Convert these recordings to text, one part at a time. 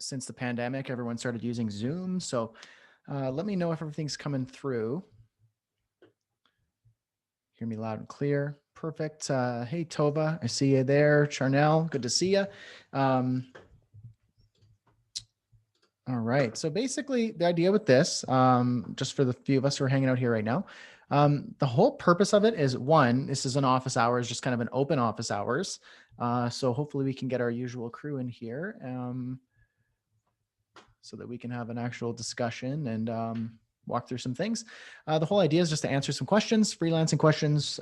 since the pandemic, everyone started using Zoom. So let me know if everything's coming through. Hear me loud and clear. Perfect. Hey, Tova, I see you there. Charnel, good to see you. All right. So basically the idea with this, just for the few of us who are hanging out here right now, the whole purpose of it is, one, this is an office hours, just kind of an open office hours. So hopefully we can get our usual crew in here so that we can have an actual discussion and walk through some things. The whole idea is just to answer some questions, freelancing questions,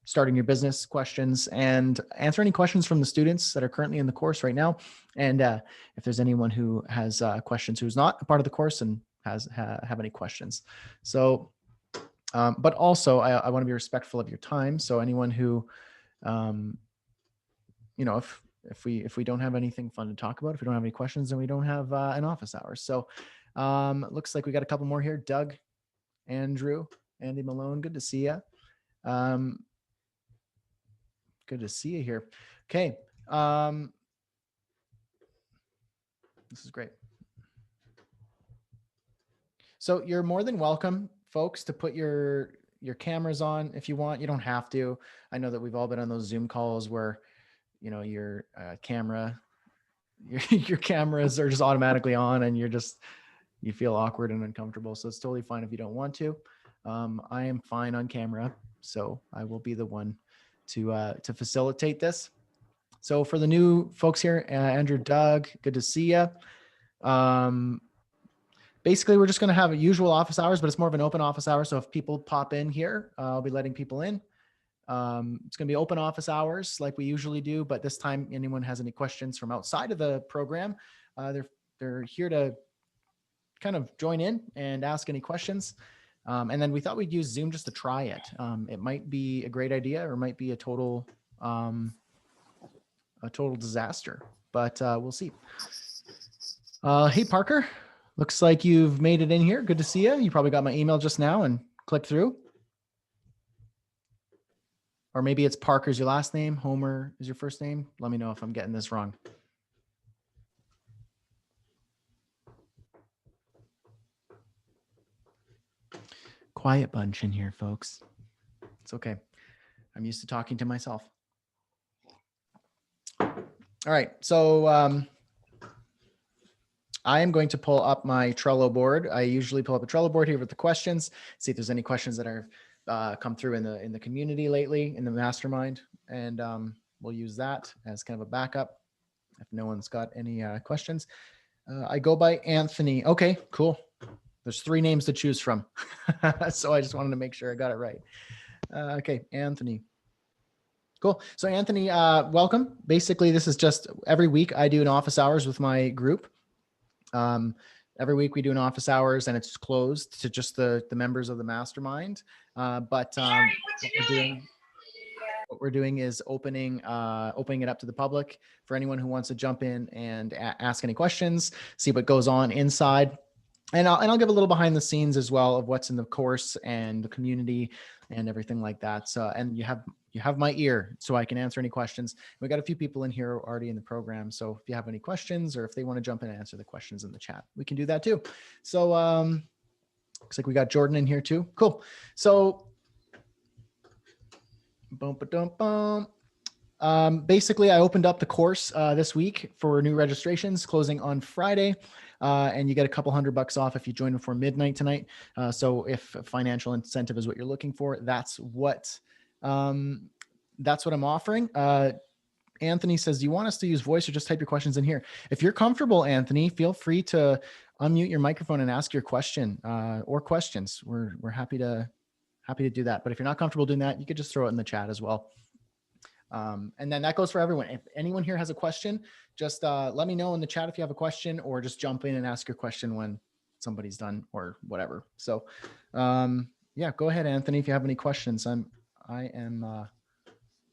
starting your business questions, and answer any questions from the students that are currently in the course right now. And if there's anyone who has questions who's not a part of the course and have any questions. So, but also I want to be respectful of your time. So anyone who, you know, if we don't have anything fun to talk about, if we don't have any questions, then we don't have an office hours. So looks like we got a couple more here. Doug, Andrew, Andy Malone, good to see you. Good to see you here. Okay. This is great. So you're more than welcome, folks, to put your cameras on if you want. You don't have to. I know that we've all been on those Zoom calls where, you know, your camera, your cameras are just automatically on and you feel awkward and uncomfortable. So it's totally fine if you don't want to. I am fine on camera, so I will be the one to facilitate this. So for the new folks here, Andrew, Doug, good to see you. Basically, we're just going to have a usual office hours, but it's more of an open office hour. So if people pop in here, I'll be letting people in. It's going to be open office hours like we usually do, but this time, anyone has any questions from outside of the program, they're here to kind of join in and ask any questions. And then we thought we'd use Zoom just to try it. It might be a great idea or it might be a total disaster, but we'll see. Hey, Parker, looks like you've made it in here. Good to see you. You probably got my email just now and clicked through. Or maybe it's Parker's your last name, Homer is your first name. Let me know if I'm getting this wrong. Quiet bunch in here, folks. It's okay. I'm used to talking to myself. All right, so I am going to pull up my Trello board. I usually pull up a Trello board here with the questions, see if there's any questions that are come through in the community lately, in the mastermind, and we'll use that as kind of a backup if no one's got any questions. I go by Anthony. Okay, cool. There's 3 names to choose from. So I just wanted to make sure I got it right. Okay, Anthony. Cool. So Anthony, welcome. Basically, this is just every week I do an office hours with my group. Every week we do an office hours and it's closed to just the members of the mastermind. But what we're doing is opening it up to the public for anyone who wants to jump in and ask any questions, see what goes on inside. And I'll give a little behind the scenes as well of what's in the course and the community and everything like that. So, and you have my ear so I can answer any questions. We got a few people in here already in the program. So if you have any questions or if they want to jump in and answer the questions in the chat, we can do that too. So looks like we got Jordan in here too. Cool. So basically I opened up the course this week for new registrations closing on Friday. And you get a couple $100 off if you join before midnight tonight. So if financial incentive is what you're looking for, that's what I'm offering. Anthony says, do you want us to use voice or just type your questions in here? If you're comfortable, Anthony, feel free to unmute your microphone and ask your question or questions. We're happy to do that. But if you're not comfortable doing that, you could just throw it in the chat as well. And then that goes for everyone. If anyone here has a question, just let me know in the chat if you have a question, or just jump in and ask your question when somebody's done or whatever. So yeah, go ahead, Anthony, if you have any questions. I am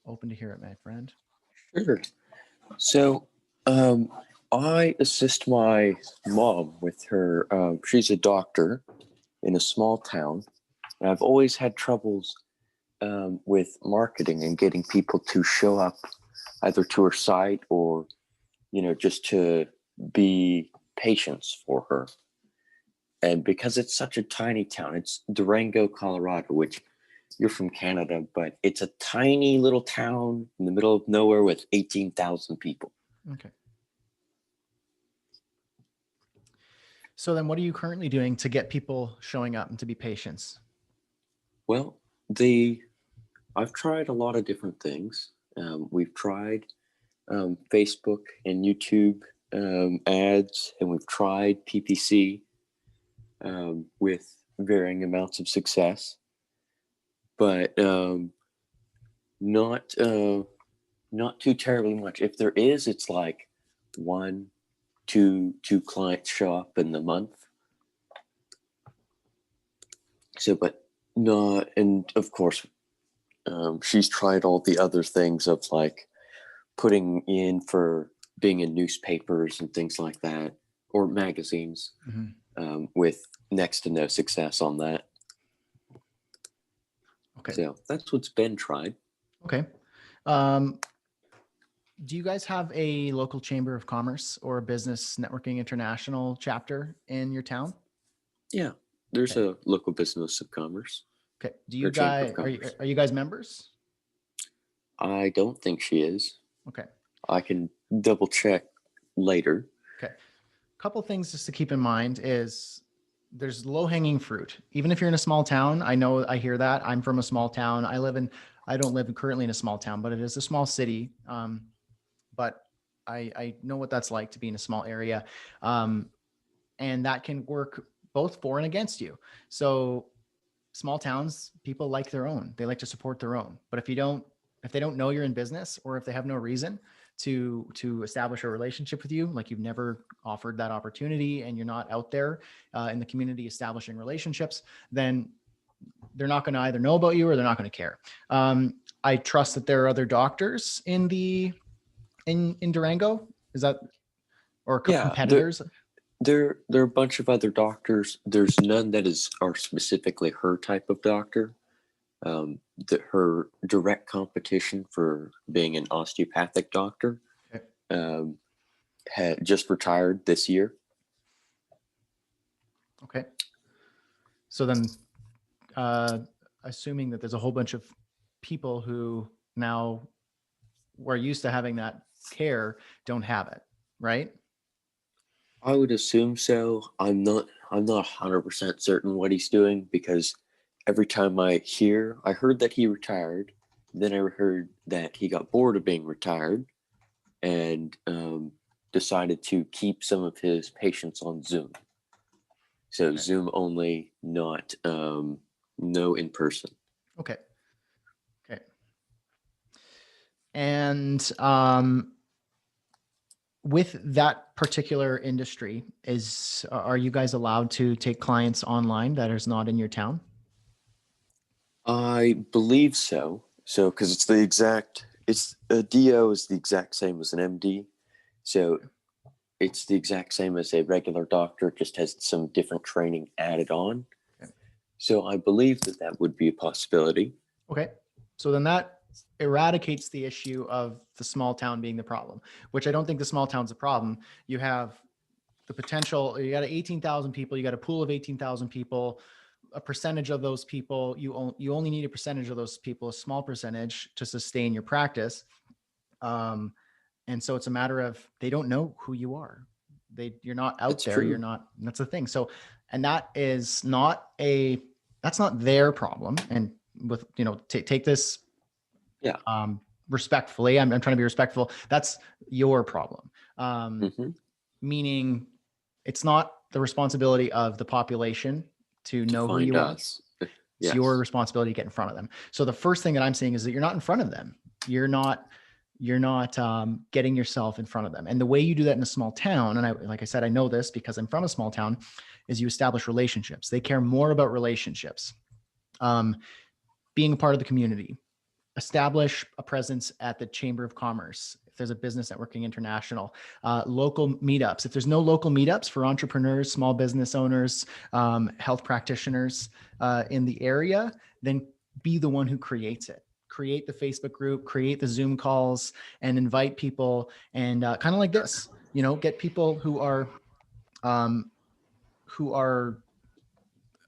open to hear it, my friend. Sure. So I assist my mom with her, she's a doctor in a small town, and I've always had troubles with marketing and getting people to show up either to her site or, you know, just to be patience for her. And because it's such a tiny town, it's Durango, Colorado, which you're from Canada, but it's a tiny little town in the middle of nowhere with 18,000 people. Okay. So then what are you currently doing to get people showing up and to be patient? Well, I've tried a lot of different things. We've tried Facebook and YouTube ads, and we've tried PPC with varying amounts of success, but not too terribly much. If there is, it's like one, two clients show up in the month. So, but not, and of course, she's tried all the other things of like putting in for being in newspapers and things like that, or magazines, with next to no success on that. Okay. So that's what's been tried. Okay. Do you guys have a local chamber of commerce or a business networking international chapter in your town? Yeah, there's Okay. a local business of commerce. Okay. Do Or you chamber of guys, commerce. are you guys members? I don't think she is. Okay. I can double check later. Okay. A couple things just to keep in mind is there's low hanging fruit. Even if you're in a small town, I know I hear that. I'm from a small town. I don't live currently in a small town, but it is a small city. But I know what that's like to be in a small area. And that can work both for and against you. So small towns, people like their own, they like to support their own. But if they don't know you're in business, or if they have no reason to establish a relationship with you, like you've never offered that opportunity and you're not out there in the community establishing relationships, then they're not going to either know about you or they're not going to care. I trust that there are other doctors in Durango. Is that, or competitors? There are a bunch of other doctors. There's none that are specifically her type of doctor. Her direct competition for being an osteopathic doctor had just retired this year. Okay. So then, assuming that there's a whole bunch of people who now were used to having that care don't have it, right? I would assume so. I'm not 100% certain what he's doing, because every time I heard that he retired, then I heard that he got bored of being retired and decided to keep some of his patients on Zoom. So okay. Zoom only, not no in person. Okay. Okay. And with that particular industry, are you guys allowed to take clients online that is not in your town? I believe so. So, because it's a DO is the exact same as an MD. So it's the exact same as a regular doctor, just has some different training added on. Okay. So I believe that would be a possibility. Okay. So then that eradicates the issue of the small town being the problem, which I don't think the small town's a problem. You have the potential, you got 18,000 people, you got a pool of 18,000 people, a percentage of those people, you only need a percentage of those people, a small percentage, to sustain your practice. And so it's a matter of, they don't know who you are. You're not out That's there. True. You're not, that's the thing. So, and that's not their problem. And with, take this respectfully. I'm trying to be respectful. That's your problem. Meaning it's not the responsibility of the population to know who you are. Yes. It's your responsibility to get in front of them. So the first thing that I'm saying is that you're not in front of them. You're not getting yourself in front of them. And the way you do that in a small town, and like I said, I know this because I'm from a small town, is you establish relationships. They care more about relationships. Being a part of the community, establish a presence at the Chamber of Commerce. If there's a Business Networking International, local meetups. If there's no local meetups for entrepreneurs, small business owners, health practitioners in the area, then be the one who creates it. Create the Facebook group, create the Zoom calls, and invite people. And kind of like this, Get people who are um,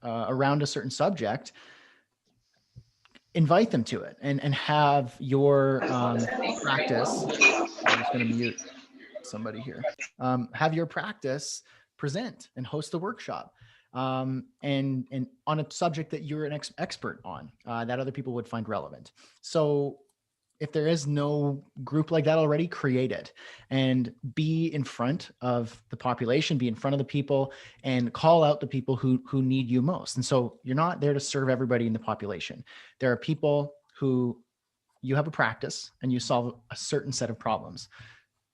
around a certain subject, invite them to it, and have your practice. I'm just going to mute somebody here. Have your practice present and host a workshop, and on a subject that you're an expert on, that other people would find relevant. So if there is no group like that already, create it and be in front of the population, be in front of the people, and call out the people who need you most. And so you're not there to serve everybody in the population. There are people who you have a practice and you solve a certain set of problems.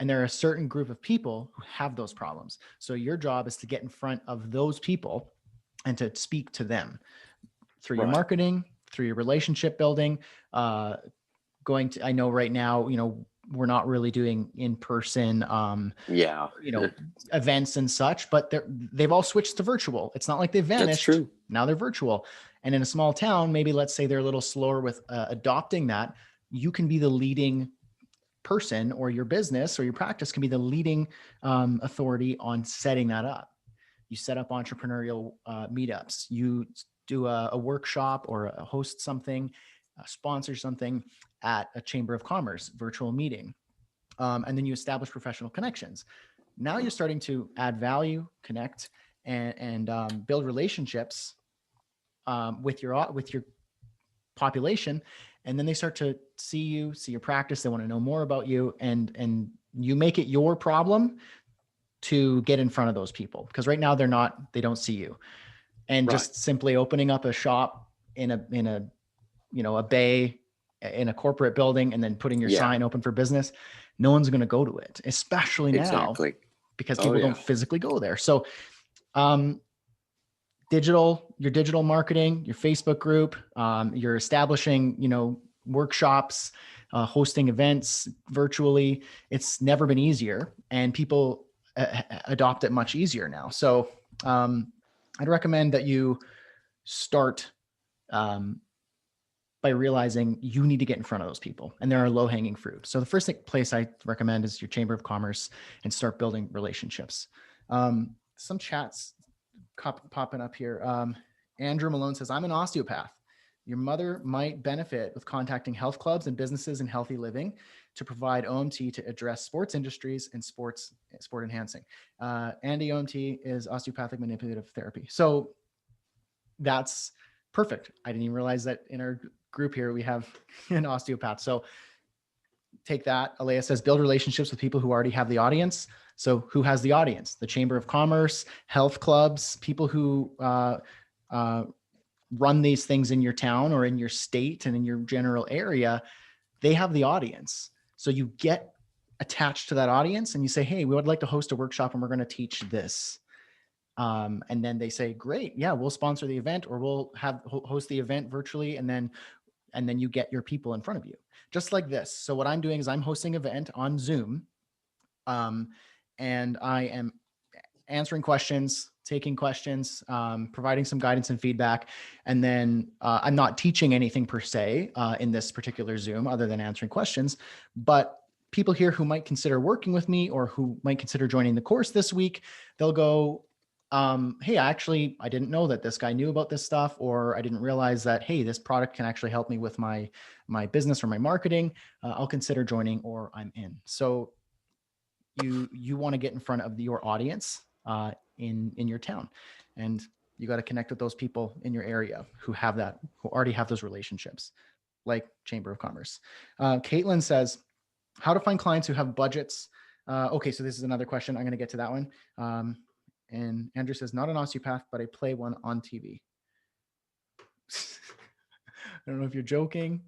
And there are a certain group of people who have those problems. So your job is to get in front of those people and to speak to them through your marketing, through your relationship building, I know right now, we're not really doing in-person, events and such, but they've all switched to virtual. It's not like they've vanished. That's true. Now they're virtual. And in a small town, maybe let's say they're a little slower with adopting that. You can be the leading person, or your business or your practice can be the leading authority on setting that up. You set up entrepreneurial meetups. You do a workshop or host something, sponsor something at a chamber of commerce virtual meeting, and then you establish professional connections. Now you're starting to add value, connect, and build relationships with your population, and then they start to see your practice. They want to know more about you, and you make it your problem to get in front of those people, because right now they don't see you. And just simply opening up a shop in a bay in a corporate building and then putting your sign open for business, no one's going to go to it, especially now, because people don't physically go there. So your digital marketing, your Facebook group, you're establishing, workshops, hosting events virtually. It's never been easier, and people adopt it much easier now. So I'd recommend that you start by realizing you need to get in front of those people, and there are low-hanging fruit. So the first place I recommend is your Chamber of Commerce, and start building relationships. Some chats popping up here. Andrew Malone says, I'm an osteopath. Your mother might benefit with contacting health clubs and businesses in healthy living to provide OMT to address sports industries and sport enhancing. Andy, OMT is osteopathic manipulative therapy. So that's perfect. I didn't even realize that in our group here, we have an osteopath. So take that. Alea says, build relationships with people who already have the audience. So who has the audience? The Chamber of Commerce, health clubs, people who run these things in your town or in your state and in your general area. They have the audience. So you get attached to that audience and you say, hey, we would like to host a workshop and we're going to teach this. And then they say, great, yeah, we'll sponsor the event, or we'll host the event virtually. And then you get your people in front of you, just like this. So what I'm doing is I'm hosting an event on Zoom, and I am answering questions, taking questions, providing some guidance and feedback. And then I'm not teaching anything per se in this particular Zoom other than answering questions, but people here who might consider working with me or who might consider joining the course this week, they'll go, hey, I didn't know that this guy knew about this stuff, or I didn't realize that, hey, this product can actually help me with my business or my marketing. I'll consider joining, or I'm in. So you want to get in front of your audience in your town, and you got to connect with those people in your area who already have those relationships, like Chamber of Commerce. Caitlin says, how to find clients who have budgets. Okay, so this is another question. I'm going to get to that one. And Andrew says, not an osteopath, but I play one on TV. I don't know if you're joking.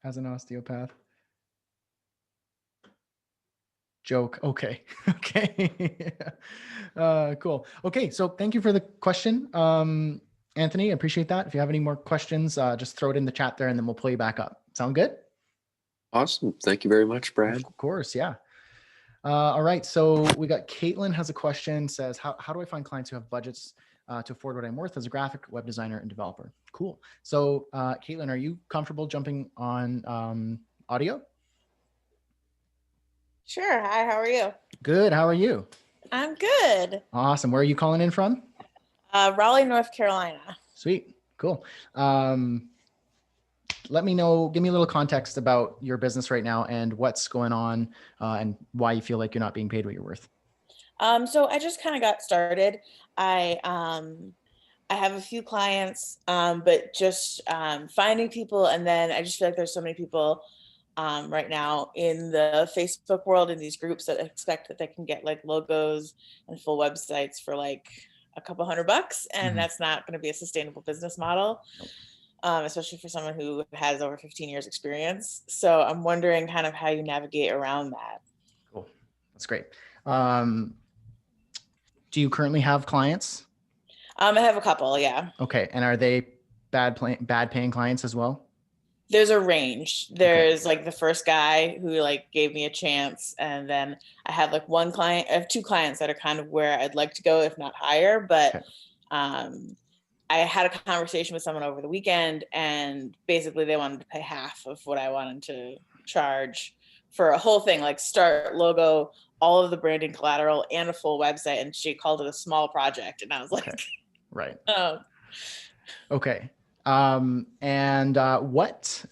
As an osteopath. Joke. Okay. Okay. Cool. Okay. So thank you for the question. Anthony, I appreciate that. If you have any more questions, just throw it in the chat there and then we'll pull you back up. Sound good? Awesome. Thank you very much, Brad. Of course. Yeah. All right. So we got Caitlin has a question, says, how do I find clients who have budgets to afford what I'm worth as a graphic web designer and developer? Cool. So Caitlin, are you comfortable jumping on audio? Sure. Hi, how are you? Good. How are you? I'm good. Awesome. Where are you calling in from? Raleigh, North Carolina. Sweet. Cool. Let me know, give me a little context about your business right now and what's going on and why you feel like you're not being paid what you're worth. So I just kind of got started. I have a few clients, but just finding people, and then I just feel like there's so many people right now in the Facebook world in these groups that expect that they can get like logos and full websites for like a couple $100, and that's not going to be a sustainable business model. Nope. Especially for someone who has over 15 years experience. So I'm wondering kind of how you navigate around that. Cool. That's great. Do you currently have clients? I have a couple, yeah. Okay. And are they bad paying clients as well? There's a range. There's like the first guy who like gave me a chance. And then I have like one client, I have two clients that are kind of where I'd like to go, if not higher. But I had a conversation with someone over the weekend, and basically they wanted to pay half of what I wanted to charge for a whole thing, like start, logo, all of the branding collateral, and a full website. And she called it a small project. And I was like, right. Oh. Okay. And what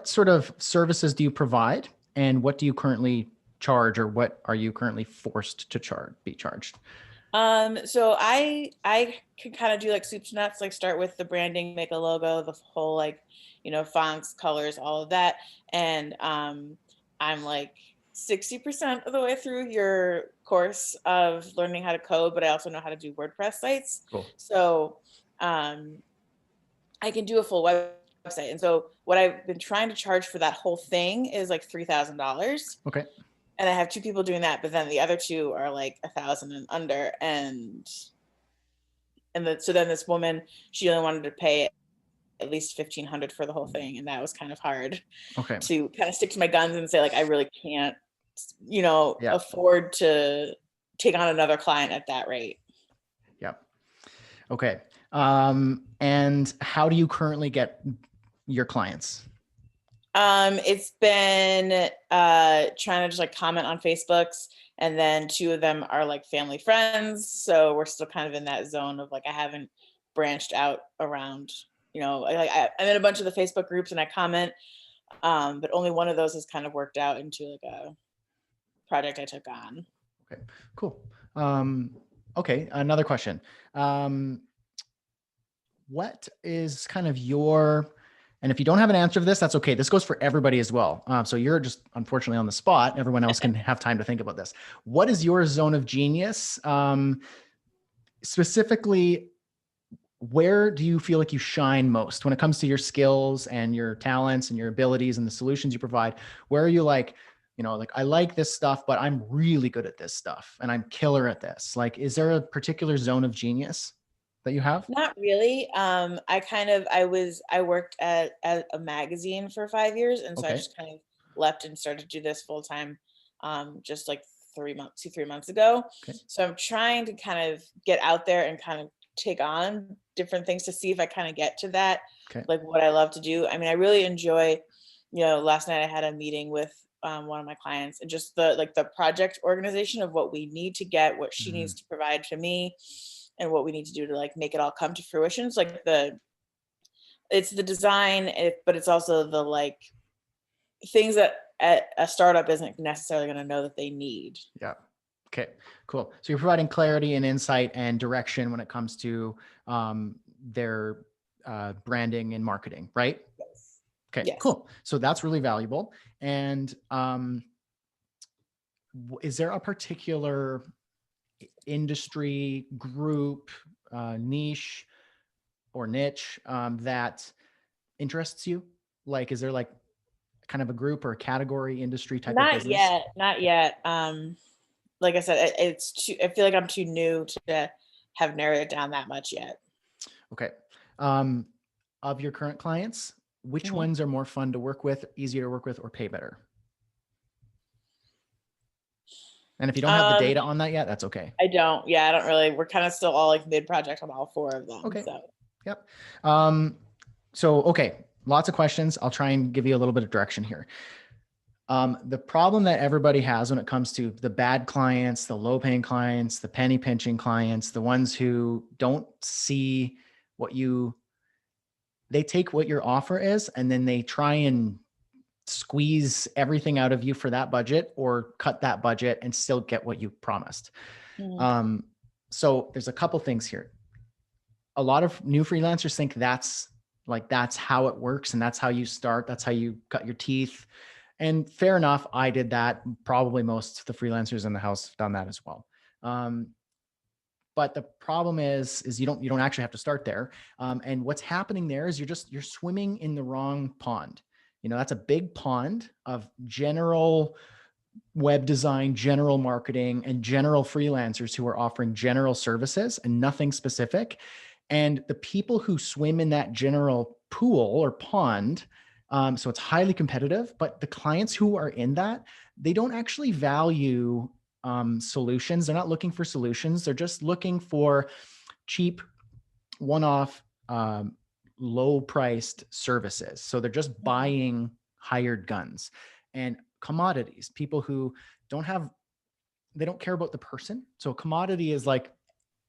sort of services do you provide, and what do you currently charge, or what are you currently forced to be charged? So I can kind of do like soup to nuts, like start with the branding, make a logo, the whole like, fonts, colors, all of that. And I'm like 60% of the way through your course of learning how to code, but I also know how to do WordPress sites. Cool. So I can do a full website. And so what I've been trying to charge for that whole thing is like $3,000. Okay. And I have two people doing that, but then the other two are like 1,000 and under. So then this woman, she only wanted to pay at least 1,500 for the whole thing. And that was kind of hard to kind of stick to my guns and say, like, I really can't, afford to take on another client at that rate. Yep. Okay. And how do you currently get your clients? It's been trying to just like comment on Facebooks, and then two of them are like family friends. So we're still kind of in that zone of like, I haven't branched out around, I'm in a bunch of the Facebook groups and I comment, but only one of those has kind of worked out into like a project I took on. Okay, cool. Okay, another question. What is kind of and if you don't have an answer to this, that's okay. This goes for everybody as well. So you're just unfortunately on the spot. Everyone else can have time to think about this. What is your zone of genius? Specifically, where do you feel like you shine most when it comes to your skills and your talents and your abilities and the solutions you provide? Where are you like, like, I like this stuff, but I'm really good at this stuff and I'm killer at this? Like, is there a particular zone of genius that you have? Not really. I worked at a magazine for 5 years. And so I just kind of left and started to do this full time, just like 3 months ago. So I'm trying to kind of get out there and kind of take on different things to see if I kind of get to that, like what I love to do. I mean, I really enjoy, last night I had a meeting with one of my clients, and just the project organization of what we need to get, what she needs to provide to me, and what we need to do to like make it all come to fruition. It's like it's the design, but it's also the like things that a startup isn't necessarily going to know that they need. Yeah. Okay, cool. So you're providing clarity and insight and direction when it comes to their branding and marketing, right? Yes. Okay, yes. Cool. So that's really valuable. And is there a particular industry group, niche or niche that interests you? Like, is there like kind of a group or a category industry type of business? Not yet. Like I said, I feel like I'm too new to have narrowed it down that much yet. Okay. Of your current clients, which ones are more fun to work with, easier to work with, or pay better? And if you don't have the data on that yet, that's okay. I don't. Yeah, I don't really. We're kind of still all like mid-project on all four of them. Okay. So. Yep. Okay. Lots of questions. I'll try and give you a little bit of direction here. The problem that everybody has when it comes to the bad clients, the low paying clients, the penny pinching clients, the ones who don't see they take what your offer is and then they try and squeeze everything out of you for that budget or cut that budget and still get what you promised. Mhm. So there's a couple things here. A lot of new freelancers think that's how it works and that's how you start. That's how you cut your teeth. And fair enough. I did that. Probably most of the freelancers in the house have done that as well. But the problem is you don't actually have to start there. And what's happening there is you're swimming in the wrong pond. That's a big pond of general web design, general marketing, and general freelancers who are offering general services and nothing specific. And the people who swim in that general pool or pond, so it's highly competitive, but the clients who are in that, they don't actually value solutions. They're not looking for solutions. They're just looking for cheap, one-off, low-priced services. So they're just buying hired guns and commodities. People who they don't care about the person. So a commodity is like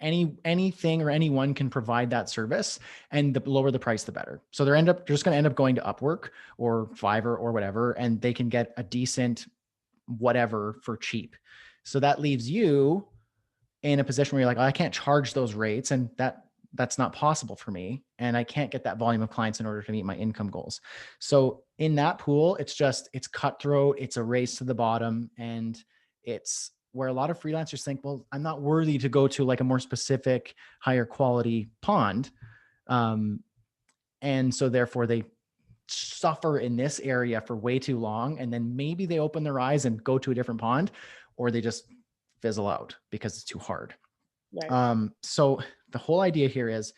anything or anyone can provide that service, and the lower the price, the better. So they're just going to end up going to Upwork or Fiverr or whatever, and they can get a decent whatever for cheap. So that leaves you in a position where you're like, oh, I can't charge those rates, and that's not possible for me. And I can't get that volume of clients in order to meet my income goals. So in that pool, it's cutthroat. It's a race to the bottom. And it's where a lot of freelancers think, well, I'm not worthy to go to like a more specific, higher quality pond. And so therefore they suffer in this area for way too long. And then maybe they open their eyes and go to a different pond, or they just fizzle out because it's too hard. Right. So the whole idea here is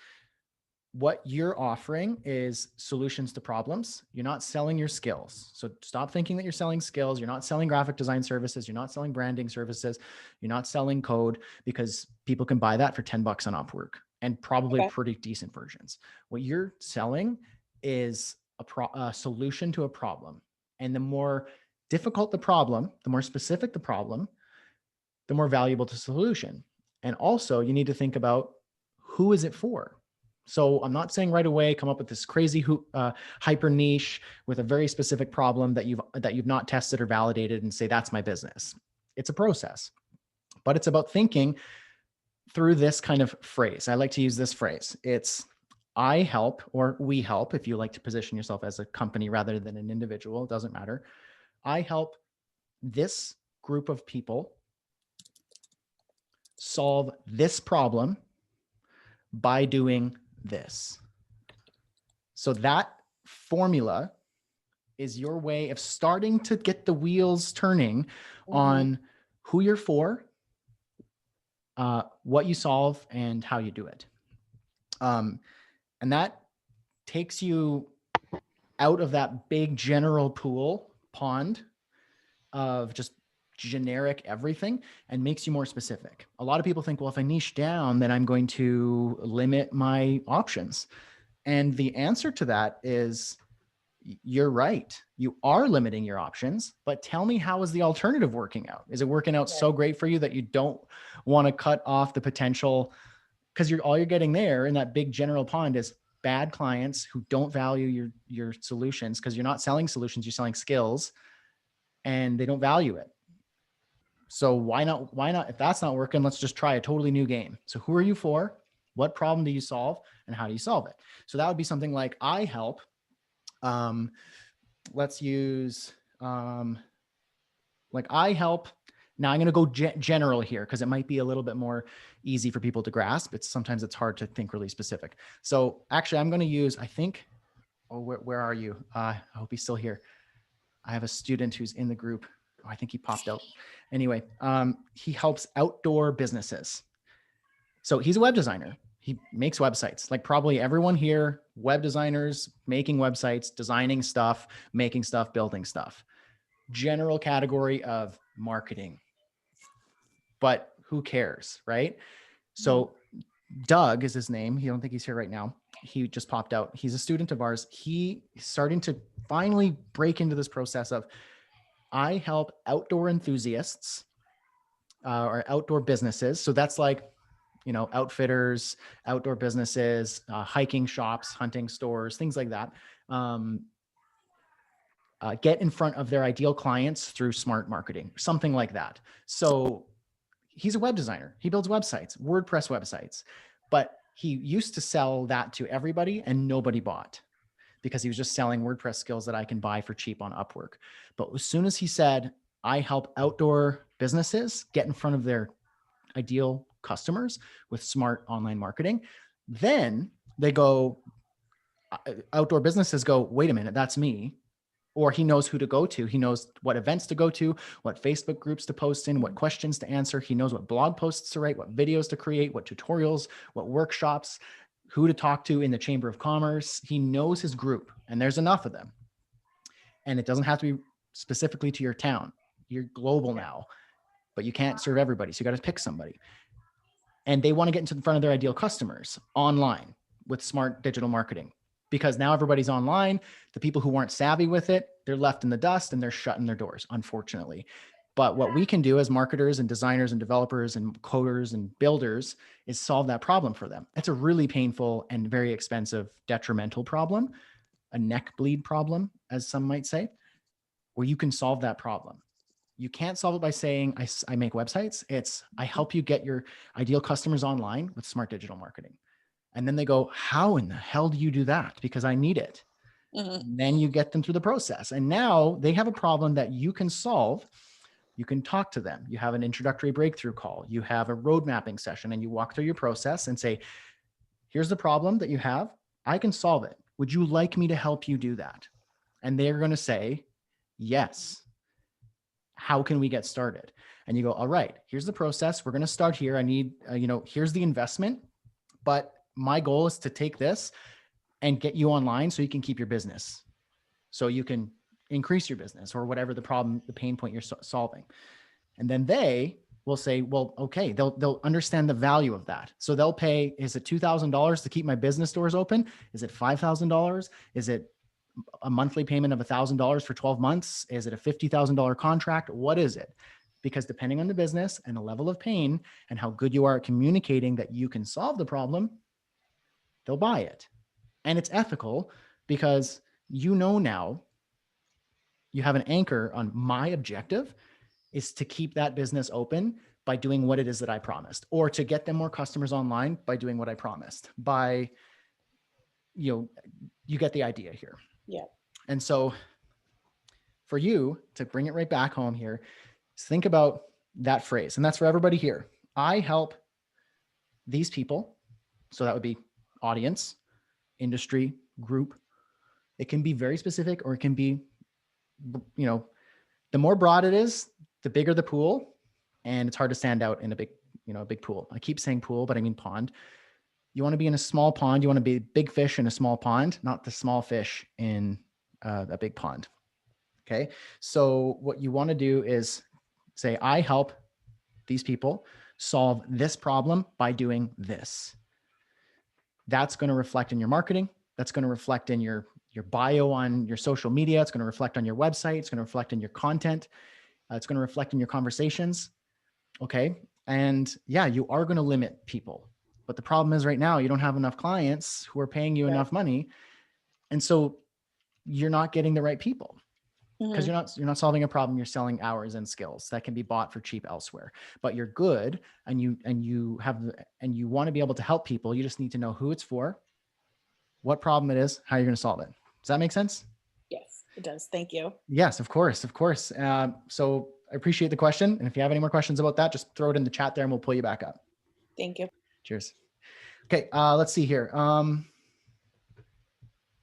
what you're offering is solutions to problems. You're not selling your skills. So stop thinking that you're selling skills. You're not selling graphic design services. You're not selling branding services. You're not selling code, because people can buy that for $10 on Upwork and probably pretty decent versions. What you're selling is a solution to a problem. And the more difficult the problem, the more specific the problem, the more valuable the solution. And also you need to think about, who is it for? So I'm not saying right away, come up with this crazy hyper niche with a very specific problem that you've not tested or validated and say, that's my business. It's a process, but it's about thinking through this kind of phrase. I like to use this phrase. It's I help, or we help, if you like to position yourself as a company rather than an individual, it doesn't matter. I help this group of people solve this problem by doing this. So that formula is your way of starting to get the wheels turning on who you're for, what you solve, and how you do it. And that takes you out of that big general pond of just generic everything and makes you more specific. A lot of people think, well, if I niche down, then I'm going to limit my options. And the answer to that is, you're right. You are limiting your options, but tell me, how is the alternative working out? Is it working out so great for you that you don't want to cut off the potential? Because all you're getting there in that big general pond is bad clients who don't value your solutions, because you're not selling solutions, you're selling skills, and they don't value it. So why not, if that's not working, let's just try a totally new game. So who are you for? What problem do you solve? And how do you solve it? So that would be something like, I help. Let's use like I help. Now I'm going to go general here, because it might be a little bit more easy for people to grasp. Sometimes it's hard to think really specific. So actually I'm going to use, I think, where are you? I hope he's still here. I have a student who's in the group. Oh, I think he popped out. Anyway, he helps outdoor businesses. So he's a web designer. He makes websites. Like probably everyone here, web designers, making websites, designing stuff, making stuff, building stuff. General category of marketing. But who cares, right? So Doug is his name. I don't think he's here right now. He just popped out. He's a student of ours. He's starting to finally break into this process of, I help outdoor enthusiasts or outdoor businesses. So that's like, outfitters, outdoor businesses, hiking shops, hunting stores, things like that. Get in front of their ideal clients through smart marketing, something like that. So he's a web designer. He builds websites, WordPress websites, but he used to sell that to everybody and nobody bought because he was just selling WordPress skills that I can buy for cheap on Upwork. But as soon as he said, I help outdoor businesses get in front of their ideal customers with smart online marketing, then they go, outdoor businesses go, wait a minute, that's me. Or he knows who to go to. He knows what events to go to, what Facebook groups to post in, what questions to answer. He knows what blog posts to write, what videos to create, what tutorials, what workshops, who to talk to in the Chamber of Commerce. He knows his group, and there's enough of them. And it doesn't have to be specifically to your town. You're global now, but you can't serve everybody. So you got to pick somebody. And they want to get into the front of their ideal customers online with smart digital marketing. Because now everybody's online. The people who weren't savvy with it, they're left in the dust and they're shutting their doors, unfortunately. But what we can do as marketers and designers and developers and coders and builders is solve that problem for them. It's a really painful and very expensive, detrimental problem, a neck bleed problem, as some might say, where you can solve that problem. You can't solve it by saying, I make websites. It's, I help you get your ideal customers online with smart digital marketing. And then they go, how in the hell do you do that? Because I need it. Mm-hmm. Then you get them through the process. And now they have a problem that you can solve. You can talk to them. You have an introductory breakthrough call. You have a road mapping session and you walk through your process and say, here's the problem that you have. I can solve it. Would you like me to help you do that? And they're going to say, yes. How can we get started? And you go, all right, here's the process. We're going to start here. I need, here's the investment, but my goal is to take this and get you online so you can keep your business, so you can increase your business or whatever the problem, the pain point you're solving. And then they will say, well, okay, they'll understand the value of that. So they'll pay, is it $2,000 to keep my business doors open? Is it $5,000? Is it a monthly payment of $1,000 for 12 months? Is it a $50,000 contract? What is it? Because depending on the business and the level of pain and how good you are at communicating that you can solve the problem, they'll buy it. And it's ethical because now you have an anchor on my objective is to keep that business open by doing what it is that I promised, or to get them more customers online by doing what I promised. You get the idea here. Yeah. And so for you to bring it right back home here, think about that phrase. And that's for everybody here. I help these people. So that would be audience, industry, group. It can be very specific, or it can be, the more broad it is, the bigger the pool. And it's hard to stand out in a big pool. I keep saying pool, but I mean pond. You want to be in a small pond. You want to be a big fish in a small pond, not the small fish in a big pond. Okay. So what you want to do is say, I help these people solve this problem by doing this. That's going to reflect in your marketing. That's going to reflect in your bio on your social media. It's going to reflect on your website. It's going to reflect in your content. It's going to reflect in your conversations. Okay. And yeah, you are going to limit people. But the problem is right now you don't have enough clients who are paying you enough money. And so you're not getting the right people because you're not solving a problem. You're selling hours and skills that can be bought for cheap elsewhere, but you're good. And you want to be able to help people. You just need to know who it's for, what problem it is, how you're going to solve it. Does that make sense? Yes, it does. Thank you. Yes, of course. Of course. So I appreciate the question. And if you have any more questions about that, just throw it in the chat there and we'll pull you back up. Thank you. Cheers. Okay. Let's see here.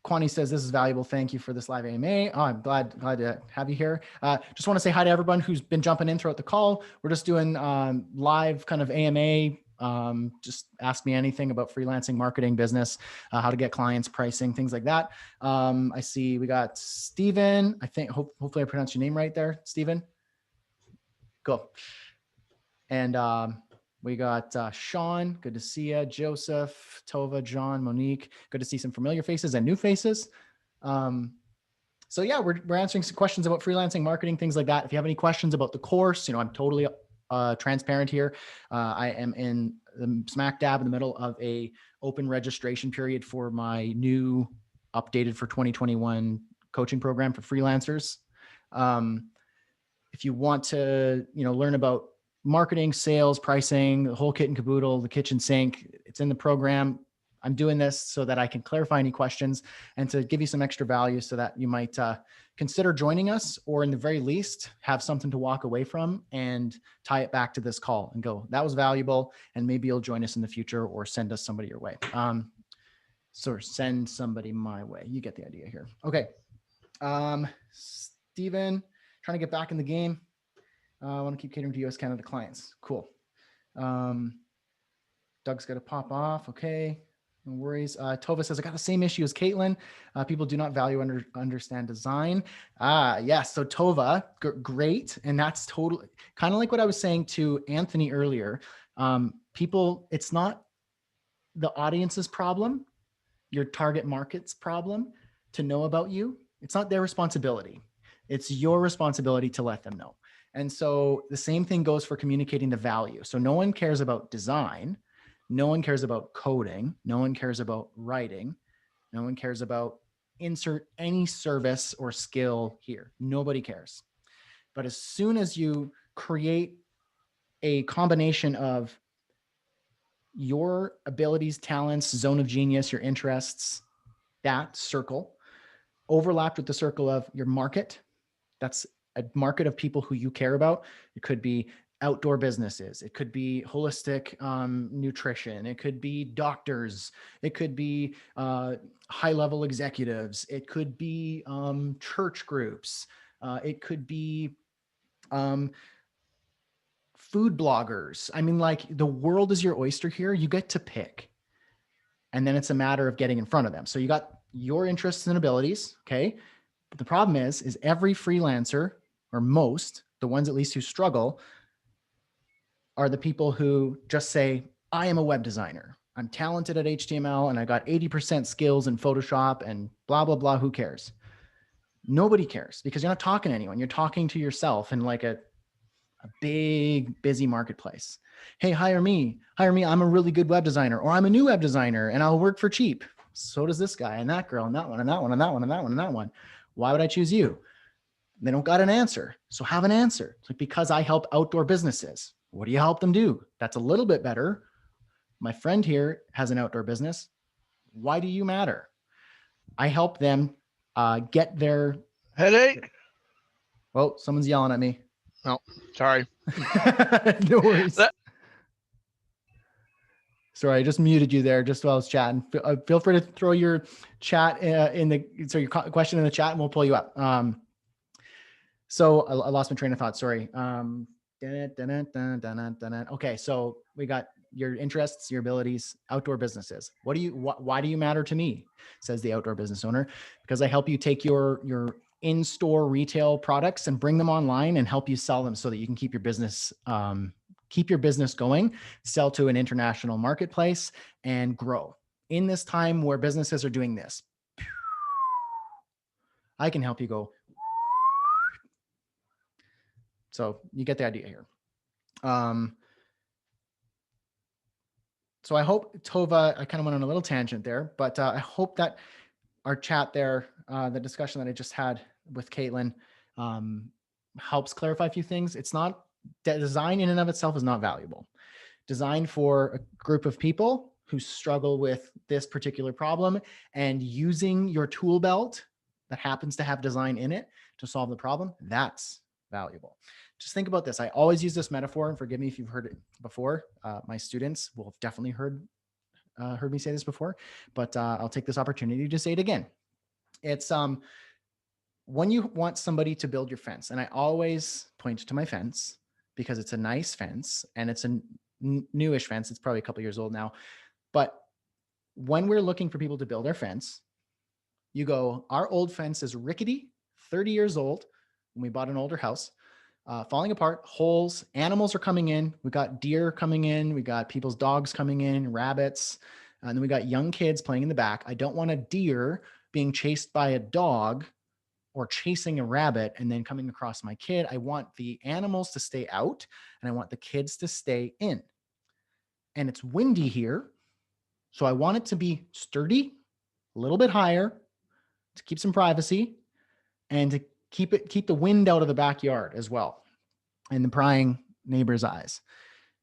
Kwani says, this is valuable. Thank you for this live AMA. Oh, I'm glad to have you here. Just want to say hi to everyone who's been jumping in throughout the call. We're just doing live kind of AMA. Just ask me anything about freelancing, marketing, business, how to get clients, pricing, things like that. I see we got Steven. I think hopefully I pronounced your name right there, Steven. Cool. And we got Sean, good to see you. Joseph, Tova, John, Monique, good to see some familiar faces and new faces. So yeah, we're answering some questions about freelancing, marketing, things like that. If you have any questions about the course, I'm totally transparent here. I am in the smack dab in the middle of a open registration period for my new updated for 2021 coaching program for freelancers. If you want to, learn about marketing, sales, pricing, the whole kit and caboodle, the kitchen sink, it's in the program. I'm doing this so that I can clarify any questions and to give you some extra value so that you might consider joining us, or in the very least have something to walk away from and tie it back to this call and go, that was valuable. And maybe you'll join us in the future or send us somebody your way. So send somebody my way. You get the idea here. Okay. Steven, trying to get back in the game. I want to keep catering to US Canada clients. Cool. Doug's got to pop off. Okay. No worries. Tova says, I got the same issue as Caitlin. People do not value understand design. Yes. So Tova, great. And that's totally kind of like what I was saying to Anthony earlier. People, it's not the audience's problem, your target market's problem to know about you. It's not their responsibility. It's your responsibility to let them know. And so the same thing goes for communicating the value. So no one cares about design. No one cares about coding. No one cares about writing. No one cares about insert any service or skill here. Nobody cares. But as soon as you create a combination of your abilities, talents, zone of genius, your interests, that circle overlapped with the circle of your market, that's a market of people who you care about. It could be outdoor businesses. It could be holistic nutrition. It could be doctors. It could be high-level executives. It could be church groups. It could be food bloggers. I mean, like, the world is your oyster here. You get to pick. And then it's a matter of getting in front of them. So you got your interests and abilities, okay? But the problem is every freelancer, or most, the ones at least who struggle, are the people who just say, I am a web designer. I'm talented at HTML and I got 80% skills in Photoshop and blah, blah, blah. Who cares? Nobody cares, because you're not talking to anyone. You're talking to yourself in like a big, busy marketplace. Hey, hire me. I'm a really good web designer, or I'm a new web designer and I'll work for cheap. So does this guy and that girl and that one and that one and that one and that one and that one. Why would I choose you? They don't got an answer. So have an answer. It's like, because I help outdoor businesses. What do you help them do? That's a little bit better. My friend here has an outdoor business. Why do you matter? I help them get their headache. Oh, someone's yelling at me. No, sorry. No worries. Sorry, I just muted you there just while I was chatting. Feel free to throw your chat your question in the chat and we'll pull you up. So I lost my train of thought. Sorry. Okay, so we got your interests, your abilities, outdoor businesses. Why do you matter to me? Says the outdoor business owner. Because I help you take your in-store retail products and bring them online and help you sell them so that you can keep your business going, sell to an international marketplace, and grow. In this time where businesses are doing this, I can help you go. So you get the idea here. So I hope, Tova, I kind of went on a little tangent there, but I hope that our chat there, the discussion that I just had with Caitlin, helps clarify a few things. It's not, design in and of itself is not valuable. Design for a group of people who struggle with this particular problem, and using your tool belt that happens to have design in it to solve the problem, that's valuable. Just think about this. I always use this metaphor, and forgive me if you've heard it before. My students will have definitely heard me say this before, but I'll take this opportunity to say it again. It's when you want somebody to build your fence, and I always point to my fence because it's a nice fence and it's a newish fence. It's probably a couple years old now, but when we're looking for people to build our fence, you go, our old fence is rickety, 30 years old when we bought an older house, falling apart, holes, animals are coming in. We got deer coming in. We got people's dogs coming in, rabbits, and then we got young kids playing in the back. I don't want a deer being chased by a dog or chasing a rabbit and then coming across my kid. I want the animals to stay out and I want the kids to stay in. And it's windy here. So I want it to be sturdy, a little bit higher to keep some privacy and to keep the wind out of the backyard as well and the prying neighbor's eyes.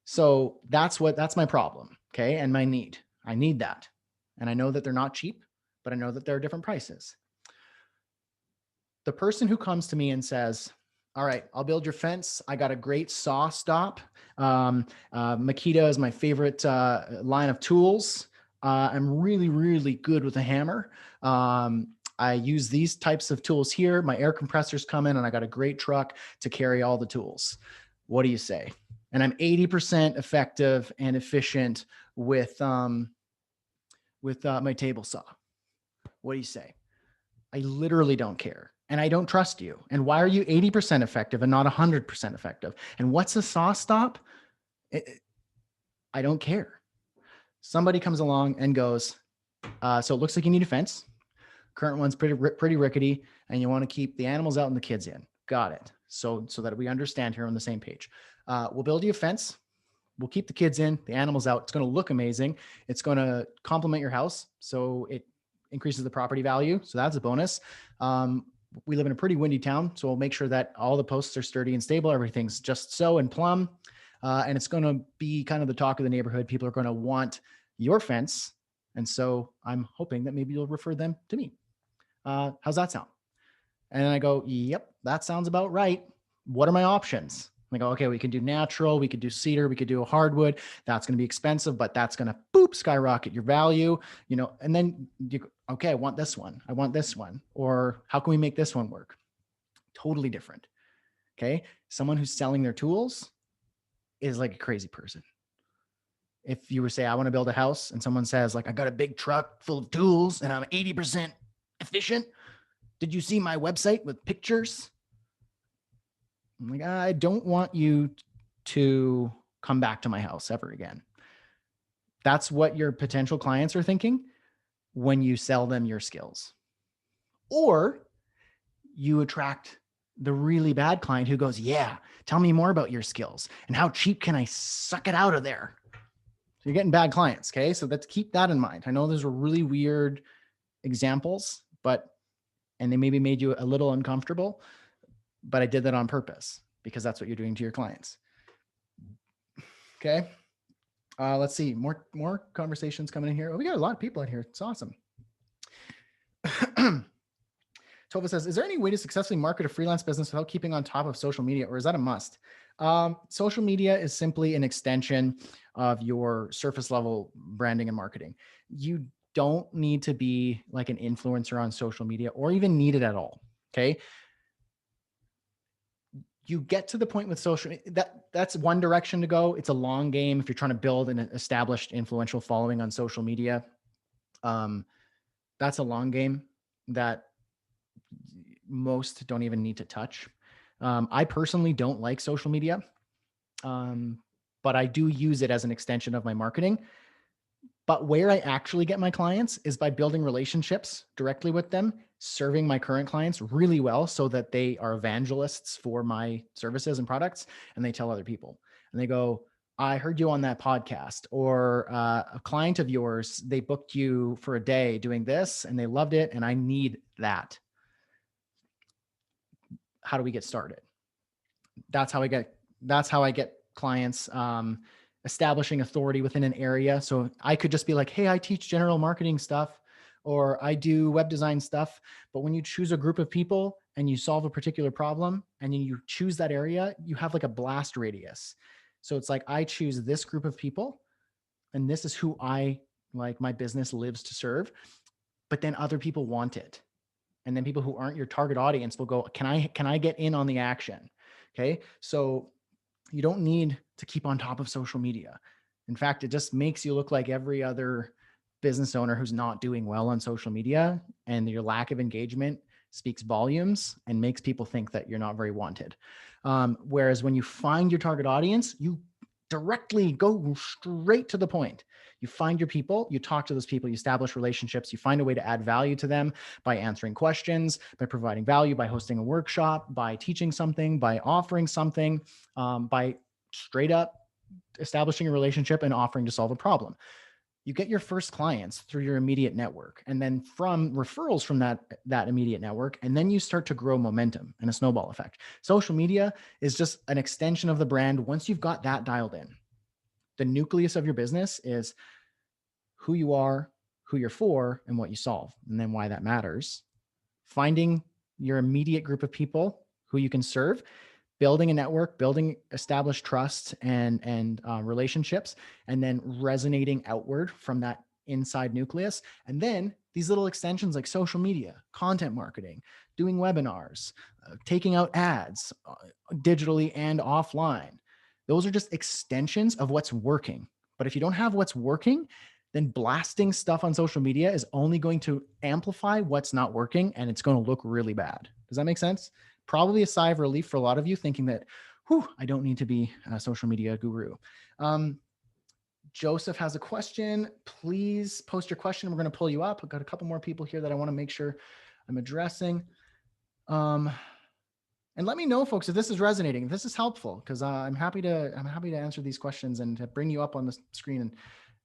So that's my problem. Okay. And my need. I need that. And I know that they're not cheap, but I know that there are different prices. The person who comes to me and says, all right, I'll build your fence. I got a great saw stop. Makita is my favorite line of tools. I'm really, really good with a hammer. I use these types of tools here. My air compressors come in and I got a great truck to carry all the tools. What do you say? And I'm 80% effective and efficient with my table saw. What do you say? I literally don't care. And I don't trust you. And why are you 80% effective and not 100% effective? And what's a saw stop? I don't care. Somebody comes along and goes, so it looks like you need a fence. Current one's pretty rickety, and you want to keep the animals out and the kids in. Got it. So that we understand here on the same page. We'll build you a fence. We'll keep the kids in, the animals out. It's going to look amazing. It's going to complement your house. So it increases the property value. So that's a bonus. We live in a pretty windy town, so we'll make sure that all the posts are sturdy and stable. Everything's just so and plumb. And it's going to be kind of the talk of the neighborhood. People are going to want your fence. And so I'm hoping that maybe you'll refer them to me. How's that sound? And I go, yep, that sounds about right. What are my options? I go, okay, we can do natural, we could do cedar, we could do a hardwood. That's going to be expensive, but that's going to skyrocket your value, and then you go, okay, I want this one. I want this one. Or how can we make this one work? Totally different. Okay. Someone who's selling their tools is like a crazy person. If you were say, I want to build a house and someone says like, I got a big truck full of tools and I'm 80% efficient. Did you see my website with pictures? I'm like, I don't want you to come back to my house ever again. That's what your potential clients are thinking when you sell them your skills. Or you attract the really bad client who goes, yeah, tell me more about your skills and how cheap can I suck it out of there? So you're getting bad clients. Okay. So let's keep that in mind. I know those are really weird examples, and they maybe made you a little uncomfortable, but I did that on purpose because that's what you're doing to your clients. Okay. Let's see more conversations coming in here. Oh, we got a lot of people in here. It's awesome. Tova says, is there any way to successfully market a freelance business without keeping on top of social media, or is that a must? Social media is simply an extension of your surface level branding and marketing. You don't need to be like an influencer on social media or even need it at all. Okay. You get to the point with social, that's one direction to go. It's a long game. If you're trying to build an established influential following on social media, that's a long game that most don't even need to touch. I personally don't like social media, but I do use it as an extension of my marketing. But where I actually get my clients is by building relationships directly with them, serving my current clients really well so that they are evangelists for my services and products, and they tell other people. And they go, I heard you on that podcast, or a client of yours, they booked you for a day doing this and they loved it and I need that. How do we get started? That's how I get clients, establishing authority within an area. So I could just be like, hey, I teach general marketing stuff, or I do web design stuff. But when you choose a group of people and you solve a particular problem and then you choose that area, you have like a blast radius. So it's like, I choose this group of people and this is who my business lives to serve, but then other people want it. And then people who aren't your target audience will go, can I get in on the action? Okay. So you don't need to keep on top of social media. In fact, it just makes you look like every other business owner who's not doing well on social media, and your lack of engagement speaks volumes and makes people think that you're not very wanted. Whereas when you find your target audience, you directly go straight to the point. You find your people, you talk to those people, you establish relationships, you find a way to add value to them by answering questions, by providing value, by hosting a workshop, by teaching something, by offering something, by straight up establishing a relationship and offering to solve a problem. You get your first clients through your immediate network, and then from referrals from that immediate network, and then you start to grow momentum and a snowball effect. Social media is just an extension of the brand. Once you've got that dialed in, the nucleus of your business is who you are, who you're for, and what you solve, and then why that matters. Finding your immediate group of people who you can serve, building a network, building established trust and relationships, and then resonating outward from that inside nucleus. And then these little extensions like social media, content marketing, doing webinars, taking out ads digitally and offline. Those are just extensions of what's working. But if you don't have what's working, then blasting stuff on social media is only going to amplify what's not working, and it's going to look really bad. Does that make sense? Probably a sigh of relief for a lot of you thinking that, I don't need to be a social media guru. Joseph has a question. Please post your question. We're going to pull you up. I've got a couple more people here that I want to make sure I'm addressing. And let me know, folks, if this is resonating, if this is helpful, because I'm happy to answer these questions and to bring you up on the screen and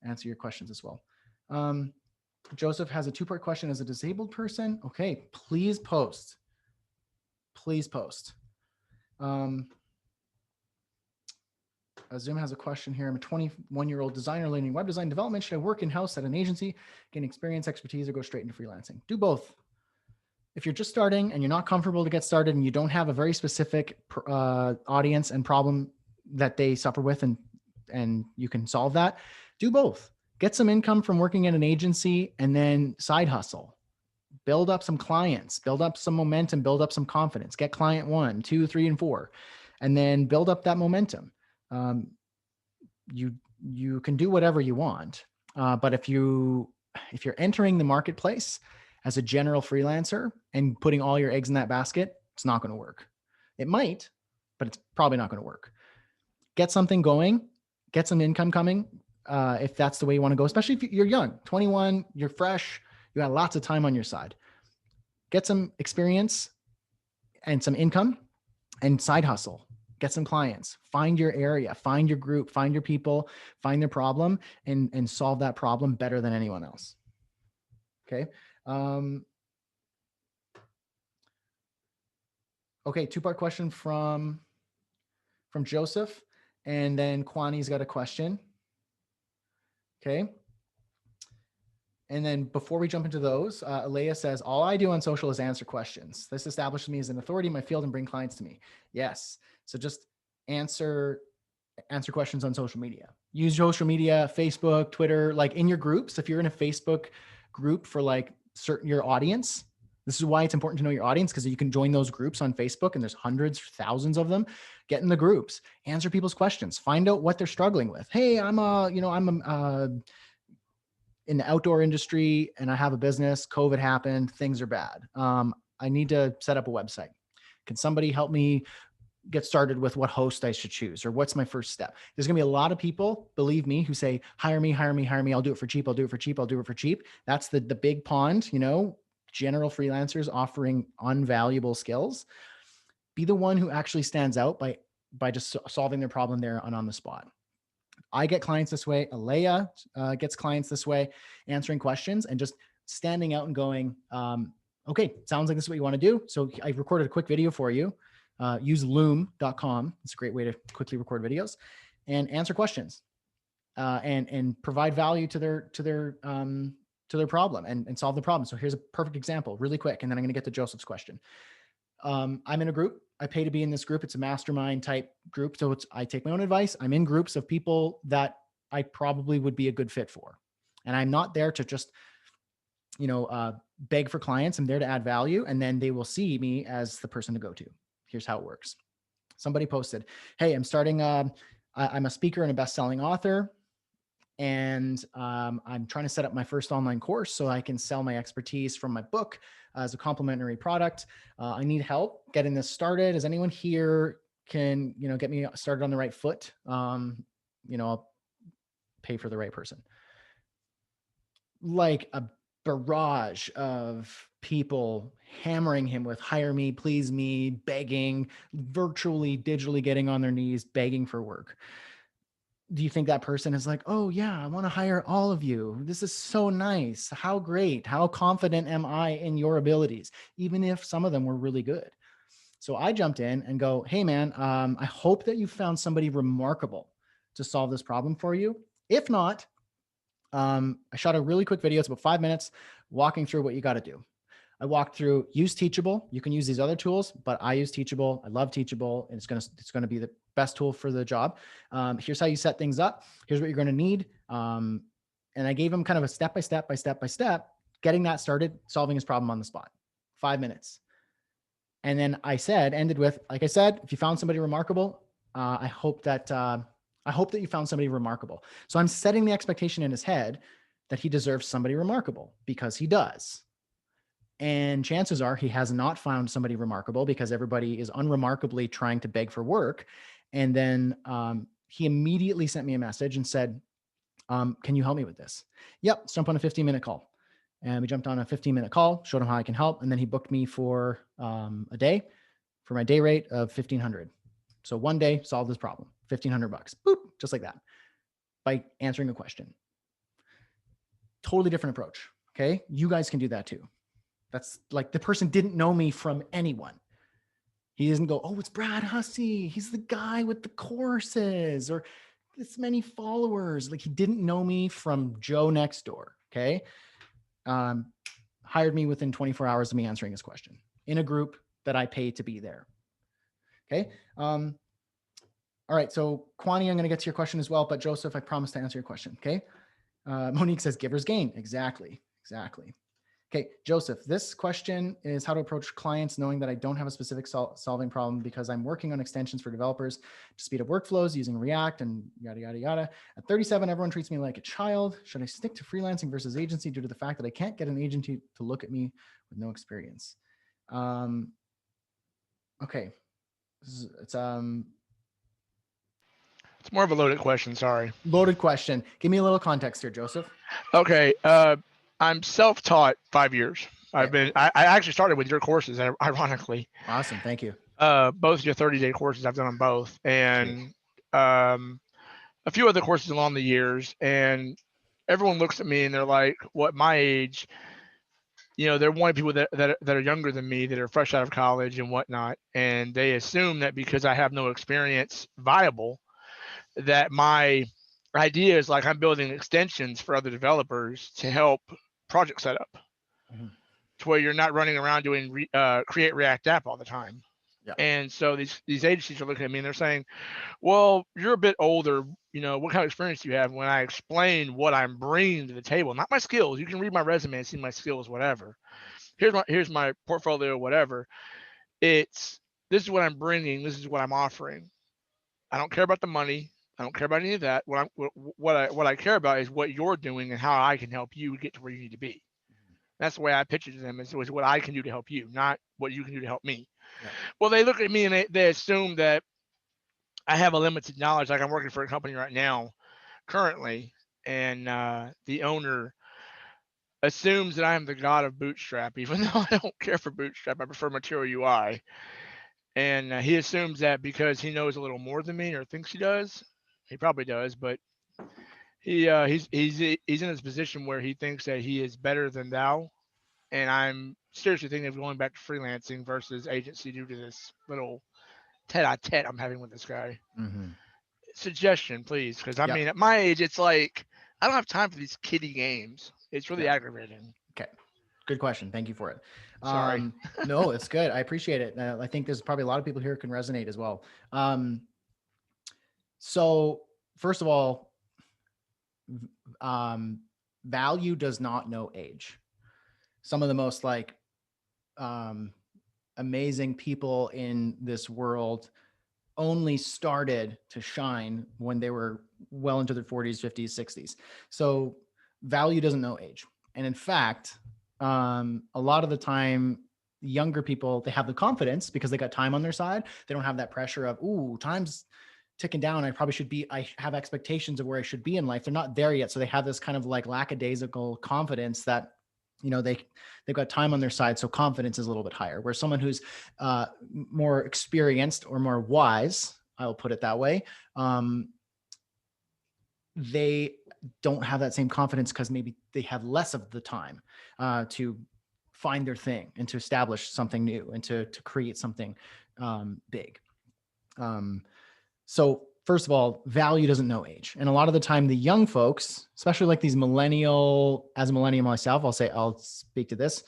answer your questions as well. Joseph has a two-part question. As a disabled person, okay, please post. Please post. Zoom has a question here. I'm a 21-year-old designer learning web design development. Should I work in-house at an agency, gain experience, expertise, or go straight into freelancing? Do both. If you're just starting and you're not comfortable to get started and you don't have a very specific audience and problem that they suffer with and you can solve that, do both. Get some income from working at an agency and then side hustle. Build up some clients, build up some momentum, build up some confidence, get client 1, 2, 3, and 4, and then build up that momentum. You can do whatever you want. But if you're entering the marketplace as a general freelancer and putting all your eggs in that basket, it's not going to work. It might, but it's probably not going to work. Get something going, get some income coming. If that's the way you want to go, especially if you're young, 21, you're fresh, you got lots of time on your side. Get some experience and some income and side hustle. Get some clients, find your area, find your group, find your people, find their problem and solve that problem better than anyone else. Okay. Okay. Two-part question from Joseph, and then Kwani's got a question. Okay. And then before we jump into those, Alea says, all I do on social is answer questions. This establishes me as an authority in my field and bring clients to me. Yes. So just answer questions on social media. Use social media, Facebook, Twitter, like in your groups. If you're in a Facebook group for like your audience, this is why it's important to know your audience, because you can join those groups on Facebook and there's hundreds, thousands of them. Get in the groups, answer people's questions, find out what they're struggling with. Hey, I'm in the outdoor industry and I have a business, COVID happened, things are bad. I need to set up a website. Can somebody help me get started with what host I should choose, or what's my first step? There's gonna be a lot of people, believe me, who say, hire me. I'll do it for cheap. I'll do it for cheap. That's the big pond, general freelancers offering unvaluable skills. Be the one who actually stands out by just solving their problem there and on the spot. I get clients this way. Alea gets clients this way, answering questions and just standing out and going, okay, sounds like this is what you want to do. So I recorded a quick video for you. Use loom.com. It's a great way to quickly record videos and answer questions and provide value to their problem and solve the problem. So here's a perfect example really quick. And then I'm going to get to Joseph's question. I'm in a group. I pay to be in this group. It's a mastermind type group. So I take my own advice. I'm in groups of people that I probably would be a good fit for. And I'm not there to just, beg for clients. I'm there to add value. And then they will see me as the person to go to. Here's how it works. Somebody posted, hey, I'm starting, I'm a speaker and a best-selling author. And I'm trying to set up my first online course so I can sell my expertise from my book as a complimentary product. I need help getting this started. Is anyone here can, get me started on the right foot? I'll pay for the right person. Like a barrage of people hammering him with hire me, please me, begging, virtually, digitally getting on their knees, begging for work. Do you think that person is like, oh yeah, I want to hire all of you. This is so nice. How great. How confident am I in your abilities? Even if some of them were really good. So I jumped in and go, hey man, I hope that you found somebody remarkable to solve this problem for you. If not, I shot a really quick video. It's about 5 minutes walking through what you got to do. I walked through use Teachable. You can use these other tools, but I use Teachable. I love Teachable, and it's gonna be the best tool for the job. Here's how you set things up. Here's what you're going to need. And I gave him kind of a step by step, getting that started, solving his problem on the spot. 5 minutes. And then ended with, like I said, if you found somebody remarkable, I hope that you found somebody remarkable. So I'm setting the expectation in his head that he deserves somebody remarkable, because he does. And chances are he has not found somebody remarkable, because everybody is unremarkably trying to beg for work. And then he immediately sent me a message and said, can you help me with this? Yep, let's jump on a 15-minute call. And we jumped on a 15-minute call, showed him how I can help. And then he booked me for a day for my day rate of $1,500. So one day solved this problem, $1,500, boop, just like that, by answering a question. Totally different approach. Okay. You guys can do that too. That's like, the person didn't know me from anyone. He doesn't go, oh, it's Brad Hussey. He's the guy with the courses or this many followers. Like, he didn't know me from Joe next door. Okay. Hired me within 24 hours of me answering his question in a group that I pay to be there. Okay. All right. So Kwani, I'm going to get to your question as well, but Joseph, I promise to answer your question. Okay. Monique says giver's gain. Exactly. Okay, Joseph, this question is how to approach clients knowing that I don't have a specific solving problem because I'm working on extensions for developers to speed up workflows using React and yada, yada, yada. At 37, everyone treats me like a child. Should I stick to freelancing versus agency due to the fact that I can't get an agency to look at me with no experience? Okay, it's more of a loaded question. Sorry. Loaded question. Give me a little context here, Joseph. Okay. I'm self-taught 5 years. Okay. I actually started with your courses, ironically. Awesome. Thank you. Both your 30-day courses, I've done them both. And a few other courses along the years. And everyone looks at me and they're like, what, my age, they're wanting people that are younger than me, that are fresh out of college and whatnot. And they assume that because I have no experience viable, that my idea is like I'm building extensions for other developers to help project setup, to where you're not running around doing create React app all the time. Yeah. And so these agencies are looking at me and they're saying, well, you're a bit older, what kind of experience do you have? When I explain what I'm bringing to the table, not my skills, you can read my resume and see my skills, whatever. Here's my portfolio, whatever. This is what I'm bringing. This is what I'm offering. I don't care about the money. I don't care about any of that. What I care about is what you're doing and how I can help you get to where you need to be. That's the way I pitch it to them, is what I can do to help you, not what you can do to help me. Yeah. Well, they look at me and they assume that I have a limited knowledge. Like, I'm working for a company right now currently, and the owner assumes that I am the god of Bootstrap, even though I don't care for Bootstrap. I prefer Material UI. And he assumes that because he knows a little more than me, or thinks he does. He probably does, but he's in his position where he thinks that he is better than thou. And I'm seriously thinking of going back to freelancing versus agency due to this little tete-a-tete I'm having with this guy. Mm-hmm. Suggestion, please, because I mean, at my age, it's like I don't have time for these kiddie games. It's really aggravating. Okay. Good question. Thank you for it. Sorry. No, it's good. I appreciate it. I think there's probably a lot of people here who can resonate as well. So first of all, value does not know age. Some of the most amazing people in this world only started to shine when they were well into their 40s, 50s, 60s. So value doesn't know age. And in fact, a lot of the time, younger people, they have the confidence because they got time on their side. They don't have that pressure of, ooh, time's ticking down. I have expectations of where I should be in life. They're not there yet. So they have this kind of like lackadaisical confidence that, they've got time on their side. So confidence is a little bit higher, where someone who's more experienced or more wise, I'll put it that way, they don't have that same confidence because maybe they have less of the time to find their thing and to establish something new and to create something big. So first of all, value doesn't know age. And a lot of the time the young folks, especially like these as a millennial myself, I'll speak to this,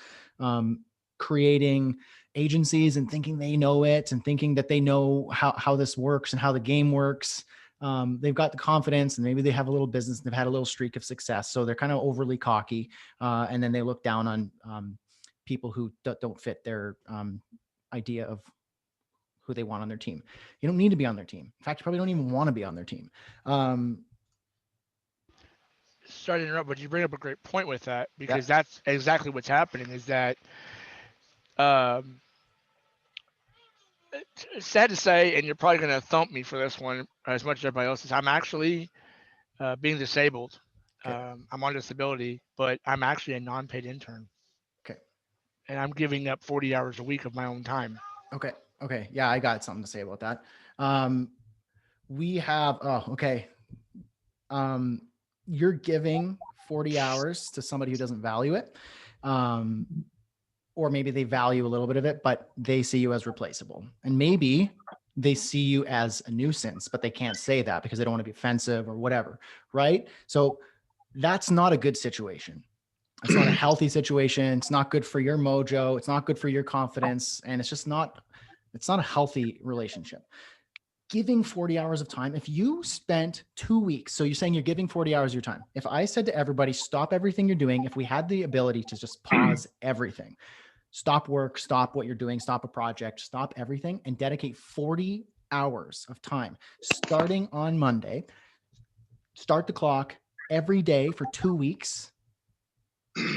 creating agencies and thinking they know it and thinking that they know how this works and how the game works. They've got the confidence and maybe they have a little business. They've had a little streak of success. So they're kind of overly cocky. And then they look down on people who don't fit their idea of who they want on their team. You don't need to be on their team. In fact, you probably don't even want to be on their team. Sorry to interrupt, but you bring up a great point with that, because that's exactly what's happening, is that it's sad to say, and you're probably going to thump me for this one as much as everybody else is, I'm actually being disabled. Okay. I'm on disability, but I'm actually a non-paid intern. Okay. And I'm giving up 40 hours a week of my own time. Okay. Yeah, I got something to say about that. You're giving 40 hours to somebody who doesn't value it. Or maybe they value a little bit of it, but they see you as replaceable. And maybe they see you as a nuisance, but they can't say that because they don't want to be offensive or whatever, right? So that's not a good situation. It's not a healthy situation. It's not good for your mojo. It's not good for your confidence. And it's not a healthy relationship. Giving 40 hours of time, if you spent 2 weeks, so you're saying you're giving 40 hours of your time. If I said to everybody, stop everything you're doing, if we had the ability to just pause everything, stop work, stop what you're doing, stop a project, stop everything, and dedicate 40 hours of time, starting on Monday, start the clock every day for 2 weeks,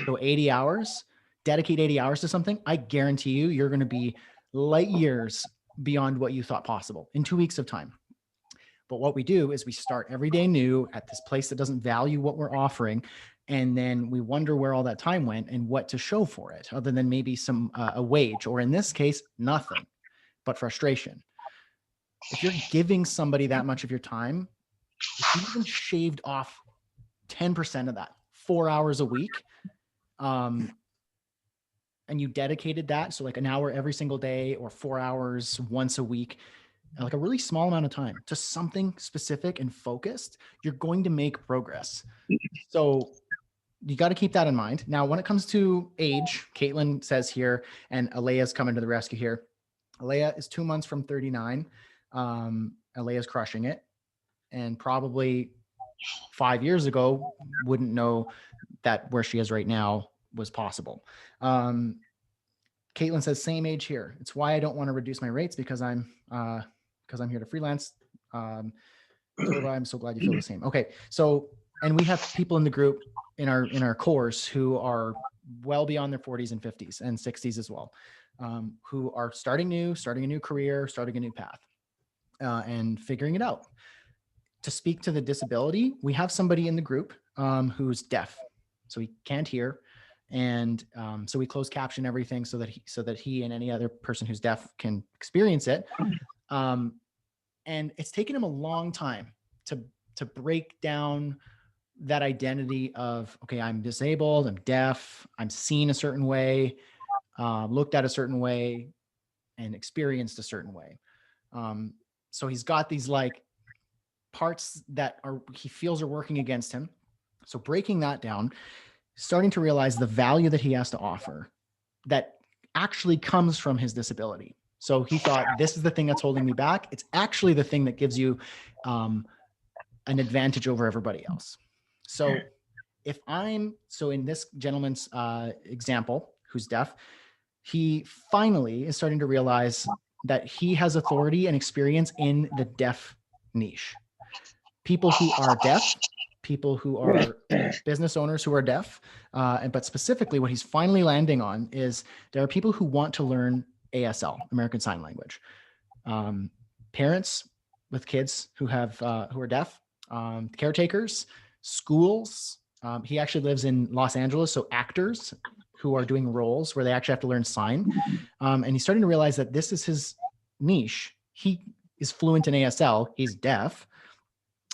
so 80 hours, dedicate 80 hours to something, I guarantee you're going to be light years beyond what you thought possible in 2 weeks of time. But what we do is we start every day new at this place that doesn't value what we're offering. And then we wonder where all that time went and what to show for it, other than maybe a wage, or in this case, nothing but frustration. If you're giving somebody that much of your time, if you even shaved off 10% of that, 4 hours a week, and you dedicated that, so like an hour every single day or 4 hours once a week, like a really small amount of time to something specific and focused, you're going to make progress. So you got to keep that in mind. Now, when it comes to age, Caitlin says here, and Alea's coming to the rescue here. Alea is 2 months from 39. Alea's crushing it. And probably 5 years ago, wouldn't know that where she is right now was possible. Caitlin says, same age here. It's why I don't want to reduce my rates, because I'm here to freelance. I'm so glad you feel the same. Okay. So, and we have people in the group in our course who are well beyond their 40s and 50s and 60s as well, who are starting a new career, starting a new path, and figuring it out. To speak to the disability, we have somebody in the group who's deaf, so he can't hear. And so we close caption everything so that he and any other person who's deaf can experience it. And it's taken him a long time to break down that identity of, okay, I'm disabled, I'm deaf, I'm seen a certain way, looked at a certain way, and experienced a certain way. So he's got these like parts that he feels are working against him. So breaking that down, starting to realize the value that he has to offer that actually comes from his disability. So he thought, this is the thing that's holding me back. It's actually the thing that gives you an advantage over everybody else. So in this gentleman's example, who's deaf, he finally is starting to realize that he has authority and experience in the deaf niche. People who are deaf, people who are business owners who are deaf, but specifically what he's finally landing on is there are people who want to learn ASL, American Sign Language. Parents with kids who are deaf, caretakers, schools. He actually lives in Los Angeles, so actors who are doing roles where they actually have to learn sign. And he's starting to realize that this is his niche. He is fluent in ASL. He's deaf.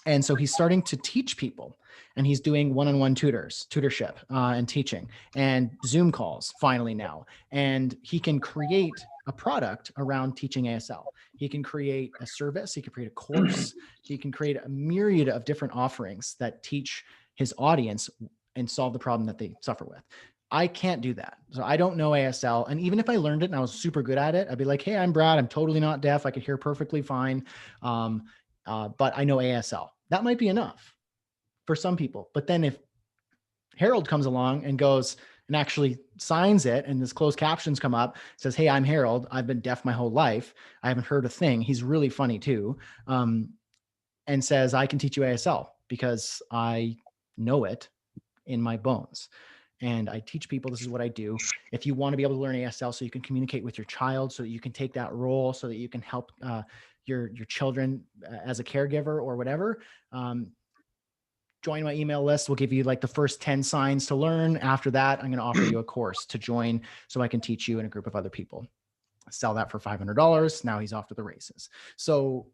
And so he's starting to teach people, and he's doing one-on-one tutorship and teaching and Zoom calls finally now. And he can create a product around teaching ASL. He can create a service. He can create a course. He can create a myriad of different offerings that teach his audience and solve the problem that they suffer with. I can't do that. So I don't know ASL. And even if I learned it and I was super good at it, I'd be like, hey, I'm Brad. I'm totally not deaf. I could hear perfectly fine. But I know ASL. That might be enough for some people. But then if Harold comes along and goes and actually signs it, and this closed captions come up, says, hey, I'm Harold. I've been deaf my whole life. I haven't heard a thing. He's really funny too. And says, I can teach you ASL because I know it in my bones. And I teach people, this is what I do. If you want to be able to learn ASL so you can communicate with your child, so that you can take that role, so that you can help your children as a caregiver or whatever, join my email list. We'll give you like the first 10 signs to learn. After that, I'm going to offer you a course to join so I can teach you and a group of other people. Sell that for $500. Now he's off to the races. So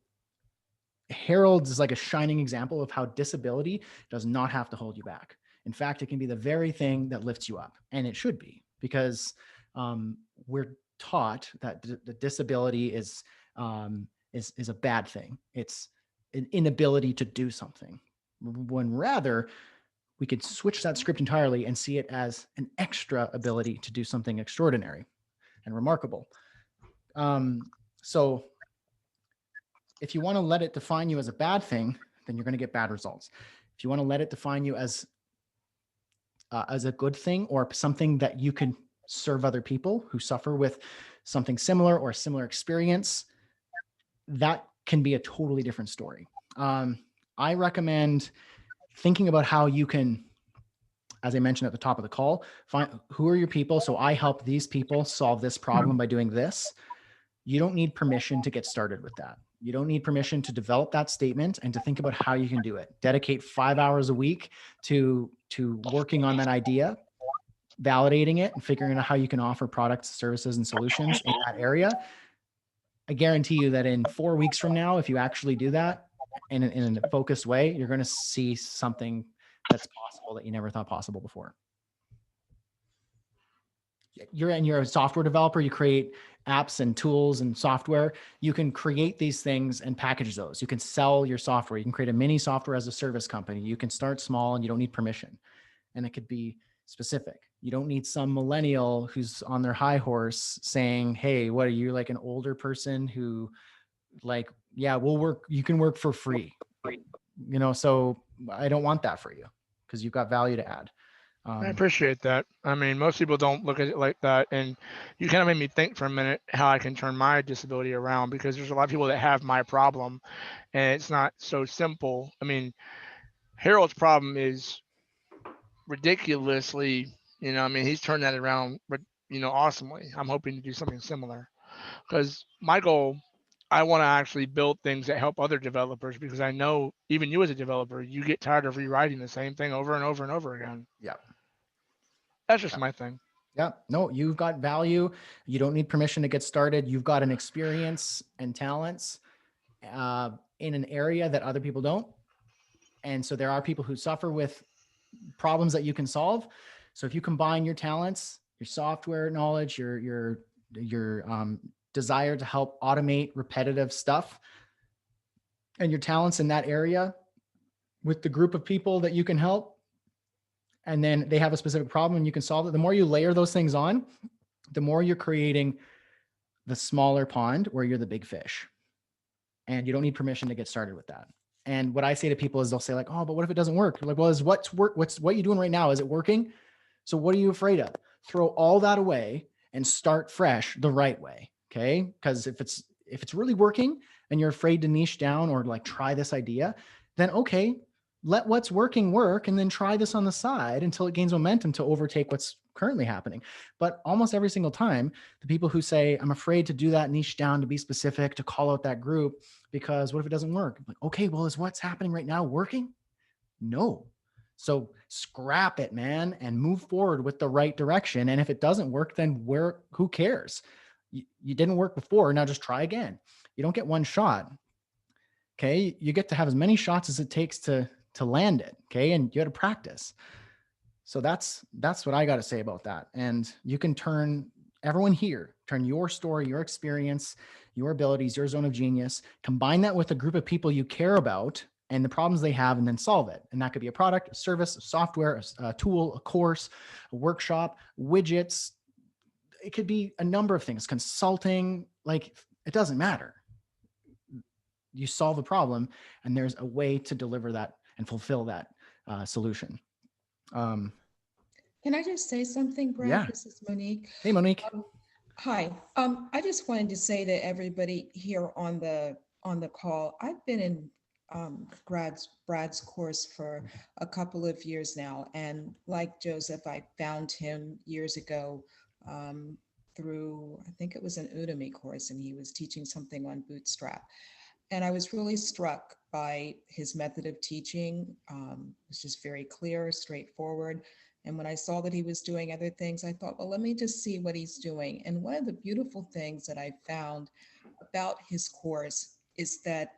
Harold is like a shining example of how disability does not have to hold you back. In fact, it can be the very thing that lifts you up, and it should be, because we're taught that the disability is a bad thing. It's an inability to do something, when rather we could switch that script entirely and see it as an extra ability to do something extraordinary and remarkable. So if you want to let it define you as a bad thing, then you're going to get bad results. If you want to let it define you as a good thing, or something that you can serve other people who suffer with something similar or a similar experience, that can be a totally different story. I recommend thinking about how you can, as I mentioned at the top of the call, find who are your people. So I help these people solve this problem by doing this. You don't need permission to get started with that. You don't need permission to develop that statement and to think about how you can do it. Dedicate 5 hours a week to working on that idea, validating it, and figuring out how you can offer products, services, and solutions in that area. I guarantee you that in 4 weeks from now, if you actually do that in a focused way, you're going to see something that's possible that you never thought possible before. You're a software developer. You create apps and tools and software. You can create these things and package those. You can sell your software. You can create a mini software as a service company. You can start small and you don't need permission. And it could be specific. You don't need some millennial who's on their high horse saying, hey, what are you, like an older person who, like, yeah, we'll work, you can work for free. You know, so I don't want that for you, because you've got value to add. I appreciate that. I mean, most people don't look at it like that. And you kind of made me think for a minute how I can turn my disability around, because there's a lot of people that have my problem and it's not so simple. I mean, Harold's problem is ridiculously, I mean, he's turned that around, awesomely. I'm hoping to do something similar, because my goal, I want to actually build things that help other developers, because I know even you as a developer, you get tired of rewriting the same thing over and over and over again. Yeah. That's just my thing. Yeah, no, you've got value. You don't need permission to get started. You've got an experience and talents in an area that other people don't. And so there are people who suffer with problems that you can solve. So if you combine your talents, your software knowledge, your desire to help automate repetitive stuff, and your talents in that area with the group of people that you can help, and then they have a specific problem and you can solve it. The more you layer those things on, the more you're creating the smaller pond where you're the big fish. And you don't need permission to get started with that. And what I say to people is, they'll say like, oh, but what if it doesn't work? They're like, well, what's what you doing right now? Is it working? So what are you afraid of? Throw all that away and start fresh the right way. Okay. Because if it's really working and you're afraid to niche down or like try this idea, then okay, let what's working work, and then try this on the side until it gains momentum to overtake what's currently happening. But almost every single time, the people who say, I'm afraid to do that niche down, to be specific, to call out that group, because what if it doesn't work? I'm like, okay, well, is what's happening right now working? No. So scrap it, man, and move forward with the right direction. And if it doesn't work, then who cares? You didn't work before. Now just try again. You don't get one shot. Okay. You get to have as many shots as it takes to land it. Okay. And you got to practice. So that's what I got to say about that. And you can turn your story, your experience, your abilities, your zone of genius, combine that with a group of people you care about and the problems they have, and then solve it. And that could be a product, a service, a software, a tool, a course, a workshop, widgets. It could be a number of things, consulting, like it doesn't matter. You solve a problem and there's a way to deliver that and fulfill that solution. Can I just say something, Brad? Yeah. This is Monique. Hey, Monique. Hi. I just wanted to say to everybody here on the call, I've been in Brad's course for a couple of years now, and like Joseph, I found him years ago through, I think it was an Udemy course, and he was teaching something on Bootstrap. And I was really struck by his method of teaching. It was just very clear, straightforward. And when I saw that he was doing other things, I thought, well, let me just see what he's doing. And one of the beautiful things that I found about his course is that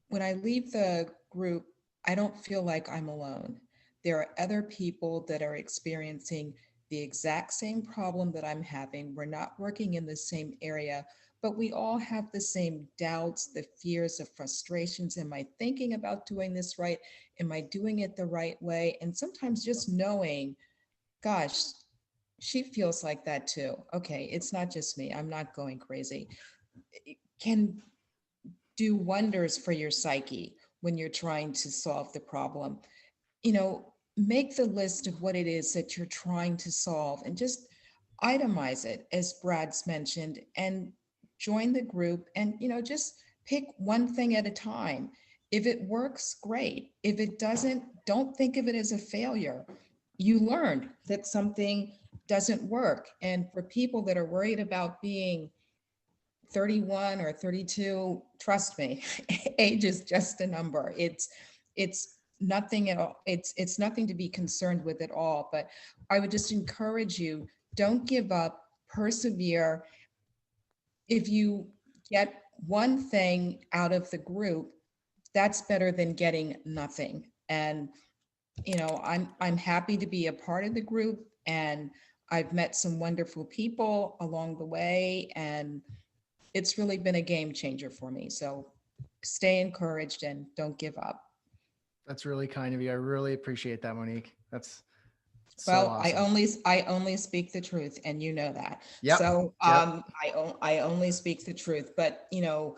when I leave the group, I don't feel like I'm alone. There are other people that are experiencing the exact same problem that I'm having. We're not working in the same area, but we all have the same doubts, the fears, the frustrations. Am I thinking about doing this right? Am I doing it the right way? And sometimes just knowing, gosh, she feels like that too. Okay, it's not just me. I'm not going crazy. It can do wonders for your psyche when you're trying to solve the problem. Make the list of what it is that you're trying to solve and just itemize it, as Brad's mentioned, and join the group and, just pick one thing at a time. If it works, great. If it doesn't, don't think of it as a failure. You learned that something doesn't work. And for people that are worried about being 31 or 32, trust me, age is just a number. It's nothing at all. It's nothing to be concerned with at all. But I would just encourage you, don't give up, persevere. If you get one thing out of the group, that's better than getting nothing. And I'm happy to be a part of the group, and I've met some wonderful people along the way, and it's really been a game changer for me. So stay encouraged and don't give up. That's really kind of you. I really appreciate that, Monique. That's so well, awesome. I only speak the truth, and you know that. Yep. So Yep. I only speak the truth, but you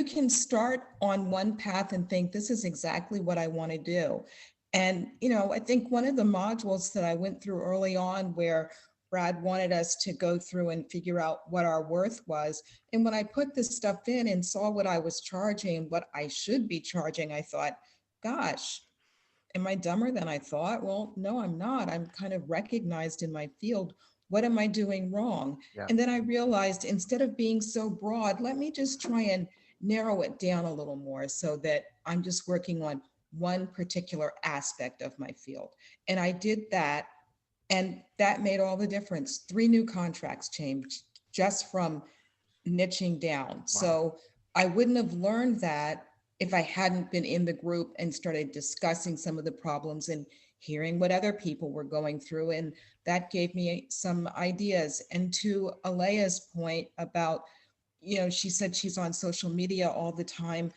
can start on one path and think, this is exactly what I want to do. And, I think one of the modules that I went through early on, where Brad wanted us to go through and figure out what our worth was. And when I put this stuff in and saw what I was charging, what I should be charging, I thought, gosh, am I dumber than I thought? Well, no, I'm not. I'm kind of recognized in my field. What am I doing wrong? Yeah. And then I realized, instead of being so broad, let me just try and narrow it down a little more so that I'm just working on one particular aspect of my field. And I did that, and that made all the difference. 3 new contracts changed just from niching down. Wow. So I wouldn't have learned that if I hadn't been in the group and started discussing some of the problems and hearing what other people were going through. And that gave me some ideas. And to Alea's point about, she said she's on social media all the time,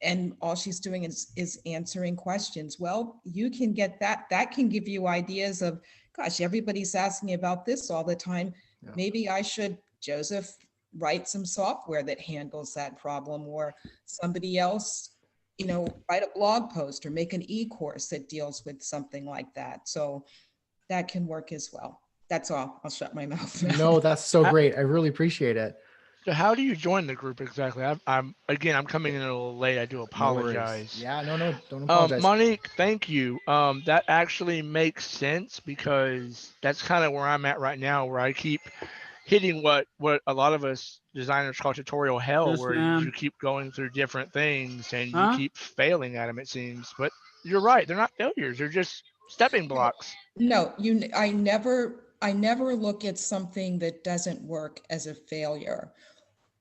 and all she's doing is answering questions. Well, you can get that can give you ideas of, gosh, everybody's asking about this all the time. Yeah. Maybe I should, Joseph, write some software that handles that problem, or somebody else, write a blog post or make an e-course that deals with something like that. So that can work as well. That's all. I'll shut my mouth now. No, that's so great. I really appreciate it. So how do you join the group exactly? I'm coming in a little late. I do No worries. apologize. Yeah, no, don't apologize. Monique, thank you. That actually makes sense because that's kind of where I'm at right now, where I keep hitting what a lot of us designers call tutorial hell, Yes, where ma'am. you keep going through different things and you Huh? keep failing at them, it seems. But you're right, they're not failures, they're just stepping blocks. No, I never look at something that doesn't work as a failure.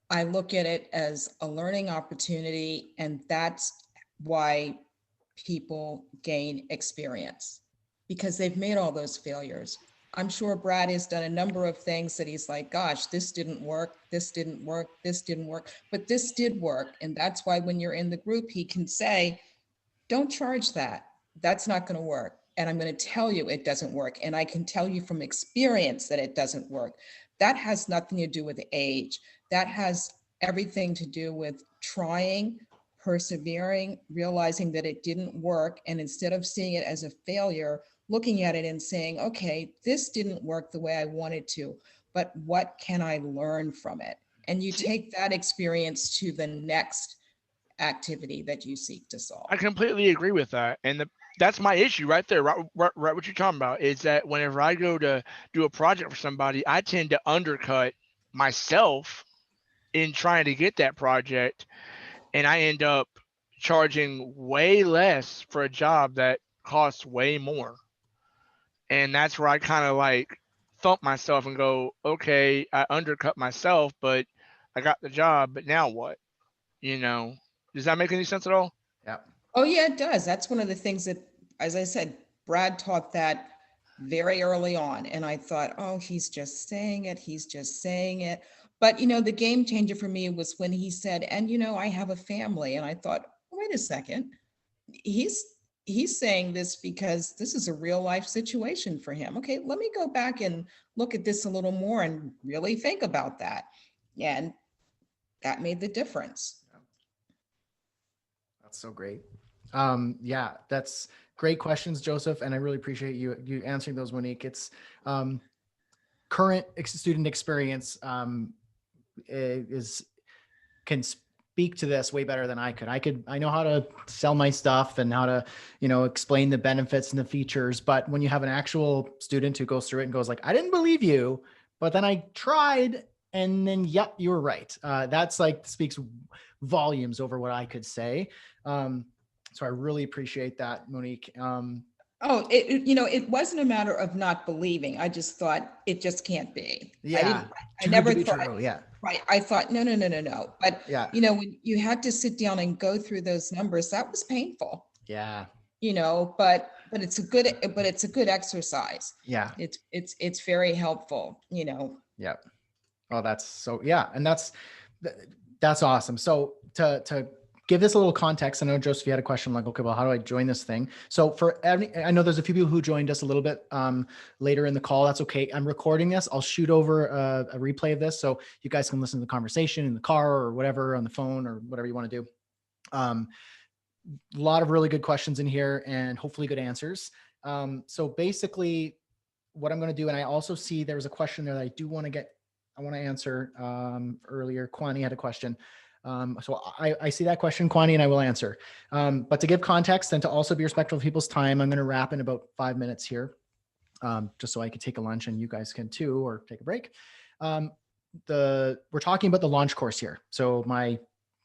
I look at it as a learning opportunity, and that's why people gain experience, because they've made all those failures. I'm sure Brad has done a number of things that he's like, gosh, this didn't work, this didn't work, this didn't work, but this did work. And that's why when you're in the group, he can say, don't charge that. That's not going to work. And I'm going to tell you it doesn't work. And I can tell you from experience that it doesn't work. That has nothing to do with age. That has everything to do with trying, persevering, realizing that it didn't work. And instead of seeing it as a failure, looking at it and saying, okay, this didn't work the way I wanted to, but what can I learn from it? And you take that experience to the next activity that you seek to solve. I completely agree with that. And that's my issue right there. Right, what you're talking about is that whenever I go to do a project for somebody, I tend to undercut myself in trying to get that project. And I end up charging way less for a job that costs way more. And that's where I kind of like thump myself and go, okay, I undercut myself, but I got the job, but now what? You know, does that make any sense at all? Yeah. Oh, yeah, it does. That's one of the things that, as I said, Brad taught that very early on. And I thought, oh, he's just saying it. He's just saying it. But, the game changer for me was when he said, and, I have a family. And I thought, wait a second. He's saying this because this is a real life situation for him. Okay, let me go back and look at this a little more and really think about that. And that made the difference. That's so great. Yeah, that's great questions, Joseph. And I really appreciate you answering those, Monique. It's current student experience can speak to this way better than I could. I know how to sell my stuff and how to, explain the benefits and the features. But when you have an actual student who goes through it and goes like, I didn't believe you, but then I tried and then, yep, you were right. That's like speaks volumes over what I could say. So I really appreciate that, Monique. It wasn't a matter of not believing. I just thought it just can't be. Yeah. I never thought, true. Yeah. right. I thought, no. But, yeah. When you had to sit down and go through those numbers, that was painful. Yeah. But it's a good exercise. Yeah. It's very helpful, Yeah. Oh, that's so, yeah. And that's awesome. So to give this a little context, I know, Joseph, you had a question like, okay, well, how do I join this thing? So I know there's a few people who joined us a little bit later in the call. That's okay. I'm recording this. I'll shoot over a replay of this so you guys can listen to the conversation in the car or whatever, on the phone or whatever you want to do. A lot of really good questions in here and hopefully good answers. So basically what I'm going to do, and I also see there was a question there that I want to answer earlier. Kwani had a question. So I see that question, Kwani, and I will answer. But to give context and to also be respectful of people's time, I'm going to wrap in about 5 minutes here, just so I could take a lunch and you guys can too, or take a break. We're talking about the launch course here. So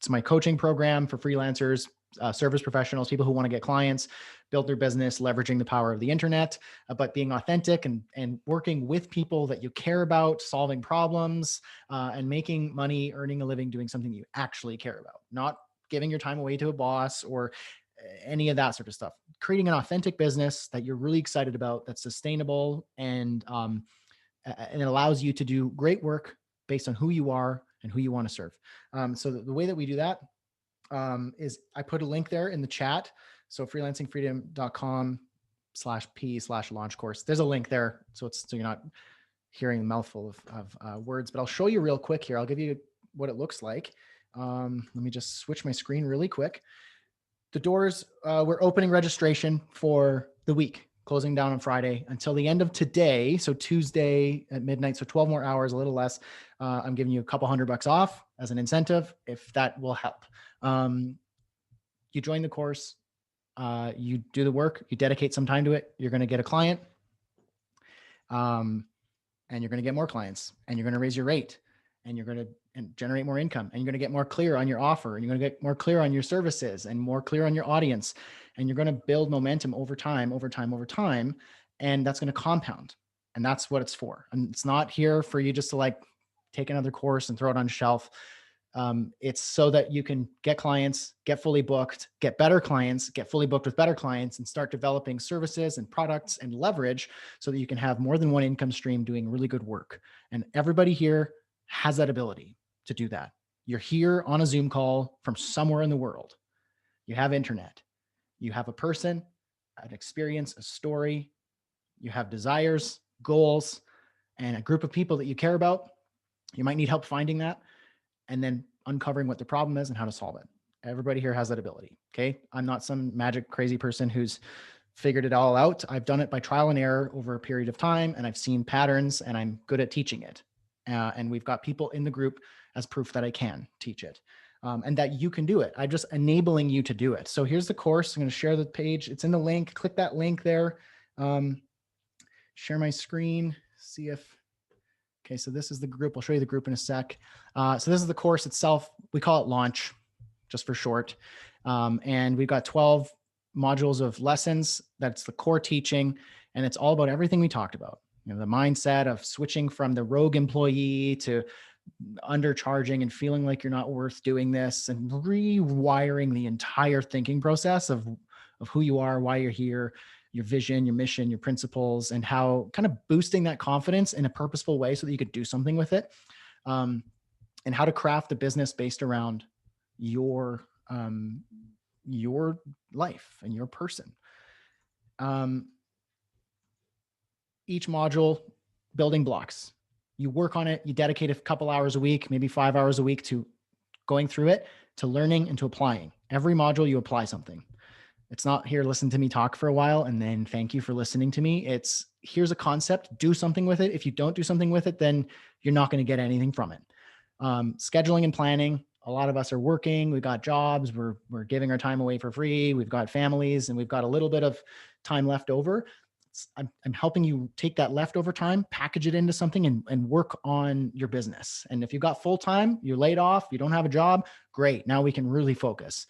it's my coaching program for freelancers, service professionals, people who want to get clients, build their business, leveraging the power of the internet, but being authentic and working with people that you care about, solving problems, and making money, earning a living, doing something you actually care about, not giving your time away to a boss or any of that sort of stuff. Creating an authentic business that you're really excited about, that's sustainable, and it allows you to do great work based on who you are and who you want to serve. So the way that we do that is I put a link there in the chat. So freelancingfreedom.com/p/launch course. There's a link there. So you're not hearing a mouthful of words, but I'll show you real quick here. I'll give you what it looks like. Let me just switch my screen really quick. The doors, we're opening registration for the week, closing down on Friday until the end of today. So Tuesday at midnight. So 12 more hours, a little less. I'm giving you a couple $100 off as an incentive, if that will help. You join the course, you do the work, you dedicate some time to it. You're going to get a client, and you're going to get more clients, and you're going to raise your rate, and you're going to generate more income, and you're going to get more clear on your offer, and you're going to get more clear on your services and more clear on your audience. And you're going to build momentum over time. And that's going to compound. And that's what it's for. And it's not here for you just to like take another course and throw it on a shelf. It's so that you can get clients, get fully booked, get better clients, get fully booked with better clients, and start developing services and products and leverage so that you can have more than one income stream doing really good work. And everybody here has that ability to do that. You're here on a Zoom call from somewhere in the world. You have internet. You have a person, an experience, a story. You have desires, goals, and a group of people that you care about. You might need help finding that and then uncovering what the problem is and how to solve it. Everybody here has that ability. Okay. I'm not some magic crazy person who's figured it all out. I've done it by trial and error over a period of time, and I've seen patterns, and I'm good at teaching it. And we've got people in the group as proof that I can teach it, and that you can do it. I'm just enabling you to do it. So here's the course. I'm going to share the page. It's in the link. Click that link there. Share my screen. See if, okay, so this is the group. I'll show you the group in a sec. So this is the course itself. We call it Launch, just for short. And we've got 12 modules of lessons. That's the core teaching. And it's all about everything we talked about. You know, the mindset of switching from the rogue employee to undercharging and feeling like you're not worth doing this, and rewiring the entire thinking process of who you are, why you're here, your vision, your mission, your principles, and how kind of boosting that confidence in a purposeful way so that you could do something with it, and how to craft a business based around your life and your person. Each module, building blocks. You work on it, you dedicate a couple hours a week, maybe 5 hours a week to going through it, to learning and to applying. Every module, you apply something. It's not here, listen to me talk for a while and then thank you for listening to me. It's here's a concept, do something with it. If you don't do something with it, then you're not going to get anything from it. Scheduling and planning. A lot of us are working. We've got jobs. We're giving our time away for free. We've got families, and we've got a little bit of time left over. I'm helping you take that leftover time, package it into something, and work on your business. And if you've got full time, you're laid off, you don't have a job, great. Now we can really focus.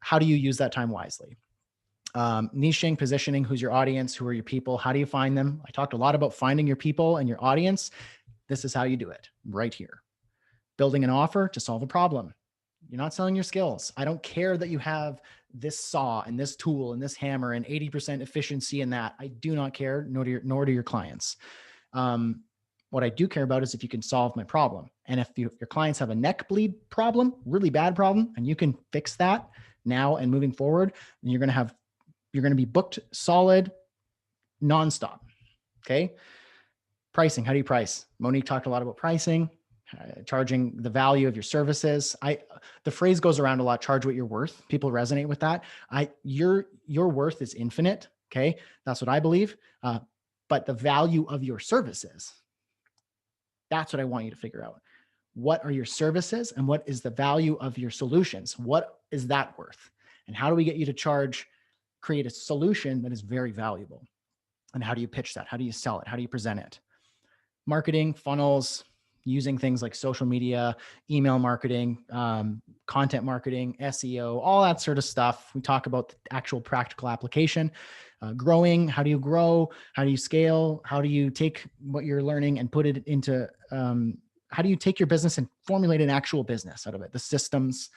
How do you use that time wisely? Niching, positioning, who's your audience, who are your people, how do you find them? I talked a lot about finding your people and your audience. This is how you do it right here. Building an offer to solve a problem. You're not selling your skills. I don't care that you have this saw and this tool and this hammer and 80% efficiency in that. I do not care, nor do your clients. What I do care about is if you can solve my problem. And if your clients have a neck bleed problem, really bad problem, and you can fix that now and moving forward, then you're going to be booked solid nonstop. Okay. Pricing. How do you price? Monique talked a lot about pricing. Charging the value of your services. The phrase goes around a lot, charge what you're worth. People resonate with that. Your worth is infinite. Okay. That's what I believe. But the value of your services, that's what I want you to figure out. What are your services and what is the value of your solutions? What is that worth? And how do we get you to create a solution that is very valuable? And how do you pitch that? How do you sell it? How do you present it? Marketing, funnels, using things like social media, email marketing, content marketing, SEO, all that sort of stuff. We talk about the actual practical application. Growing, how do you grow? How do you scale? How do you take what you're learning and put it into, how do you take your business and formulate an actual business out of it? The systems,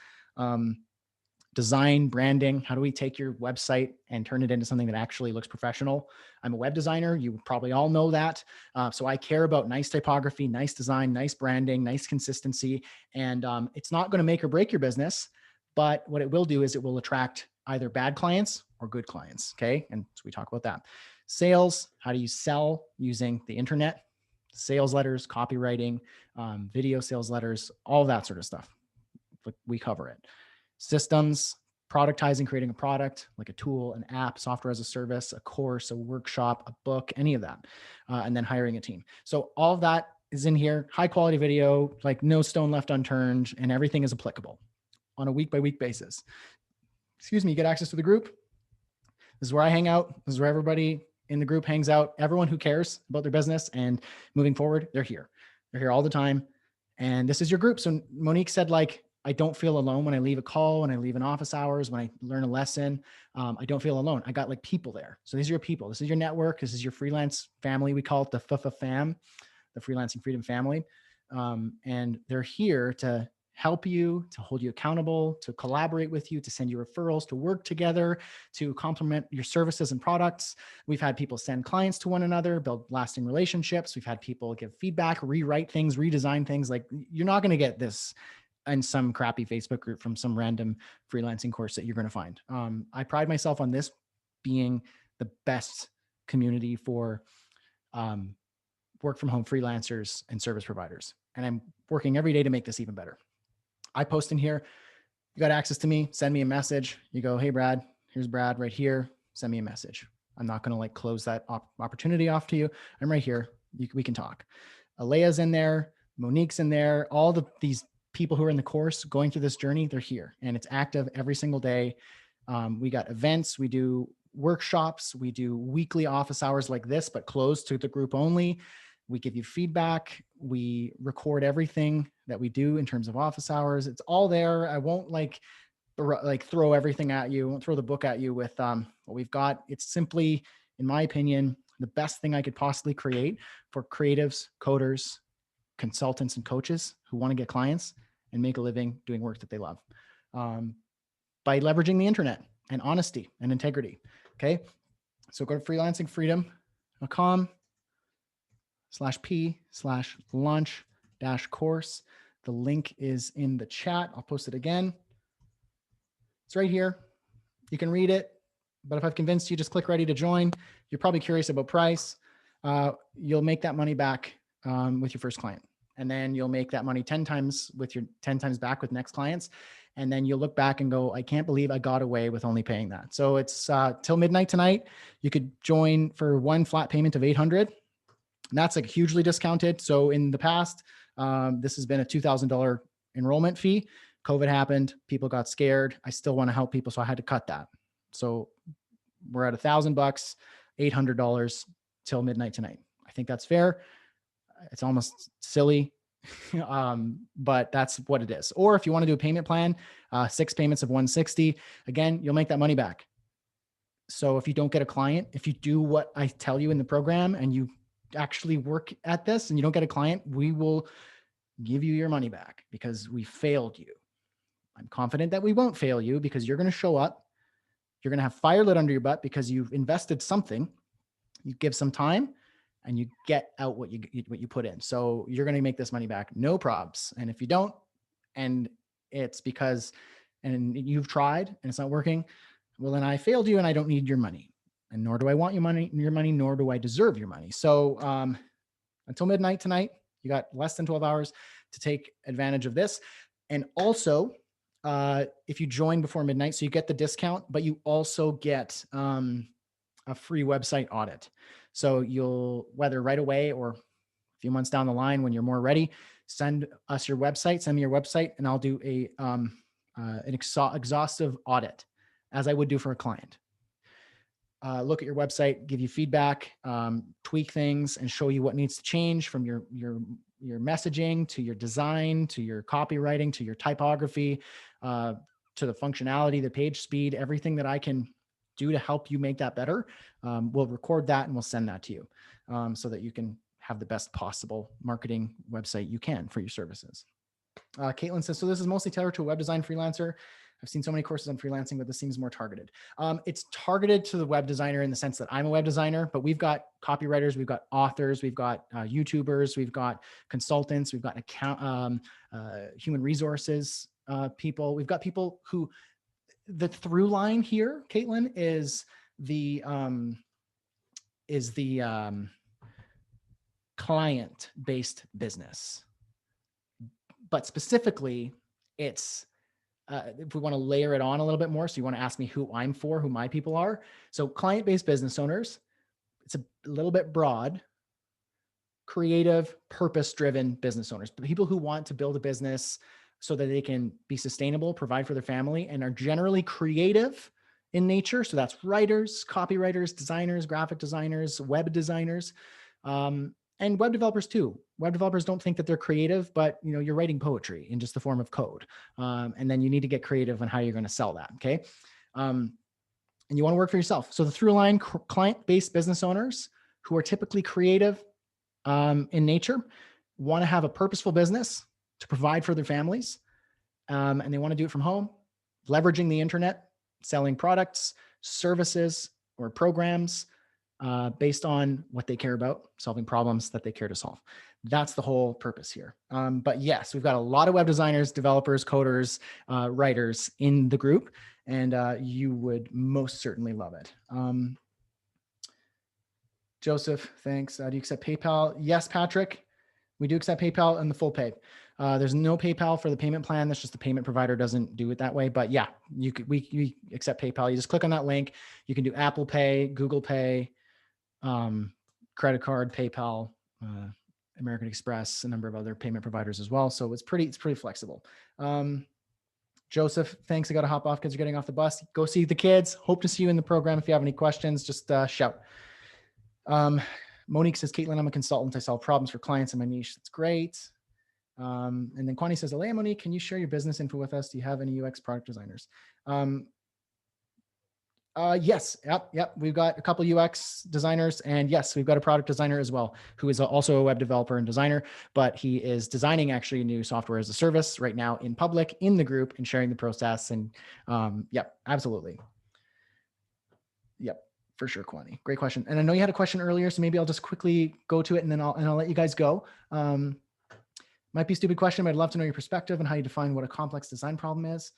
design, branding. How do we take your website and turn it into something that actually looks professional? I'm a web designer. You probably all know that. So I care about nice typography, nice design, nice branding, nice consistency. And it's not going to make or break your business, but what it will do is it will attract either bad clients or good clients. Okay. And so we talk about that. Sales, how do you sell using the internet? Sales letters, copywriting, video sales letters, all that sort of stuff. We cover it. Systems, productizing, creating a product, like a tool, an app, software as a service, a course, a workshop, a book, any of that, and then hiring a team. So all of that is in here, high quality video, like no stone left unturned, and everything is applicable on a week by week basis. Excuse me, you get access to the group. This is where I hang out. This is where everybody in the group hangs out. Everyone who cares about their business and moving forward, they're here. They're here all the time. And this is your group. So Monique said, like, I don't feel alone when I leave a call, when I leave in office hours, when I learn a lesson. I don't feel alone. I got like people there. So these are your people. This is your network. This is your freelance family. We call it the FFA fam, the Freelancing Freedom family. And they're here to help you, to hold you accountable, to collaborate with you, to send you referrals, to work together, to complement your services and products. We've had people send clients to one another, build lasting relationships. We've had people give feedback, rewrite things, redesign things. Like, you're not going to get this in some crappy Facebook group from some random freelancing course that you're going to find. I pride myself on this being the best community for work from home freelancers and service providers. And I'm working every day to make this even better. I post in here, you got access to me, send me a message. You go, hey, Brad, here's Brad right here. Send me a message. I'm not going to like close that opportunity off to you. I'm right here. We can talk. Alea's in there. Monique's in there. All these people who are in the course going through this journey, they're here, and it's active every single day. We got events. We do workshops. We do weekly office hours like this, but closed to the group only. We give you feedback. We record everything that we do in terms of office hours. It's all there. I won't like throw everything at you. I won't throw the book at you with what we've got. It's simply, in my opinion, the best thing I could possibly create for creatives, coders, consultants, and coaches who want to get clients and make a living doing work that they love, by leveraging the internet and honesty and integrity. Okay. So go to freelancingfreedom.com/p/launch-course. The link is in the chat. I'll post it again. It's right here. You can read it, but if I've convinced you, just click ready to join. You're probably curious about price. You'll make that money back with your first client. And then you'll make that money 10 times back with next clients. And then you'll look back and go, I can't believe I got away with only paying that. So it's till midnight tonight. You could join for one flat payment of $800. And that's like hugely discounted. So in the past, this has been a $2,000 enrollment fee. COVID happened. People got scared. I still want to help people. So I had to cut that. So we're at $1,000, $800 till midnight tonight. I think that's fair. It's almost silly, but that's what it is. Or if you want to do a payment plan, 6 payments of $160, again, you'll make that money back. So if you don't get a client, if you do what I tell you in the program and you actually work at this and you don't get a client, we will give you your money back because we failed you. I'm confident that we won't fail you because you're going to show up. You're going to have fire lit under your butt because you've invested something. You give some time and you get out what you put in. So you're going to make this money back. No probs. And if you don't, and it's because, and you've tried and it's not working, well, then I failed you and I don't need your money. And nor do I want your money, nor do I deserve your money. So until midnight tonight, you got less than 12 hours to take advantage of this. And also, if you join before midnight, so you get the discount, but you also get a free website audit. So you'll, whether right away or a few months down the line when you're more ready, send us your website, send me your website, and I'll do an exhaustive audit as I would do for a client. Look at your website, give you feedback, tweak things, and show you what needs to change from your messaging to your design, to your copywriting, to your typography, to the functionality, the page speed, everything that I can do to help you make that better. We'll record that and we'll send that to you so that you can have the best possible marketing website you can for your services. Caitlin says, so this is mostly tailored to a web design freelancer. I've seen so many courses on freelancing, but this seems more targeted. It's targeted to the web designer in the sense that I'm a web designer, but we've got copywriters, we've got authors, we've got YouTubers, we've got consultants, we've got human resources people. We've got people who, the through line here, Caitlin, is the client-based business, but specifically, it's if we want to layer it on a little bit more, so you want to ask me who I'm for, who my people are. So client-based business owners, it's a little bit broad. Creative, purpose-driven business owners, people who want to build a business so that they can be sustainable, provide for their family, and are generally creative in nature. So that's writers, copywriters, designers, graphic designers, web designers, and web developers too. Web developers don't think that they're creative, but you're writing poetry in just the form of code. And then you need to get creative on how you're going to sell that. Okay. And you want to work for yourself. So the through line, client-based business owners who are typically creative in nature, want to have a purposeful business to provide for their families. And they want to do it from home, leveraging the internet, selling products, services, or programs based on what they care about, solving problems that they care to solve. That's the whole purpose here. But yes, we've got a lot of web designers, developers, coders, writers in the group, and you would most certainly love it. Joseph, thanks. Do you accept PayPal? Yes, Patrick, we do accept PayPal and the full pay. There's no PayPal for the payment plan. That's just the payment provider doesn't do it that way. But yeah, we accept PayPal. You just click on that link. You can do Apple Pay, Google Pay, credit card, PayPal, American Express, a number of other payment providers as well. So it's pretty flexible. Joseph, thanks. I got to hop off because you're getting off the bus. Go see the kids. Hope to see you in the program. If you have any questions, just shout. Monique says, Caitlin, I'm a consultant. I solve problems for clients in my niche. That's great. And then Kwani says, Alea, Monique, can you share your business info with us? Do you have any UX product designers? Yes. Yep. We've got a couple UX designers, and yes, we've got a product designer as well, who is also a web developer and designer, but he is designing actually a new software as a service right now in public in the group and sharing the process. And yep, absolutely. Yep. For sure, Kwani. Great question. And I know you had a question earlier, so maybe I'll just quickly go to it and then I'll let you guys go. Might be a stupid question, but I'd love to know your perspective on how you define what a complex design problem is.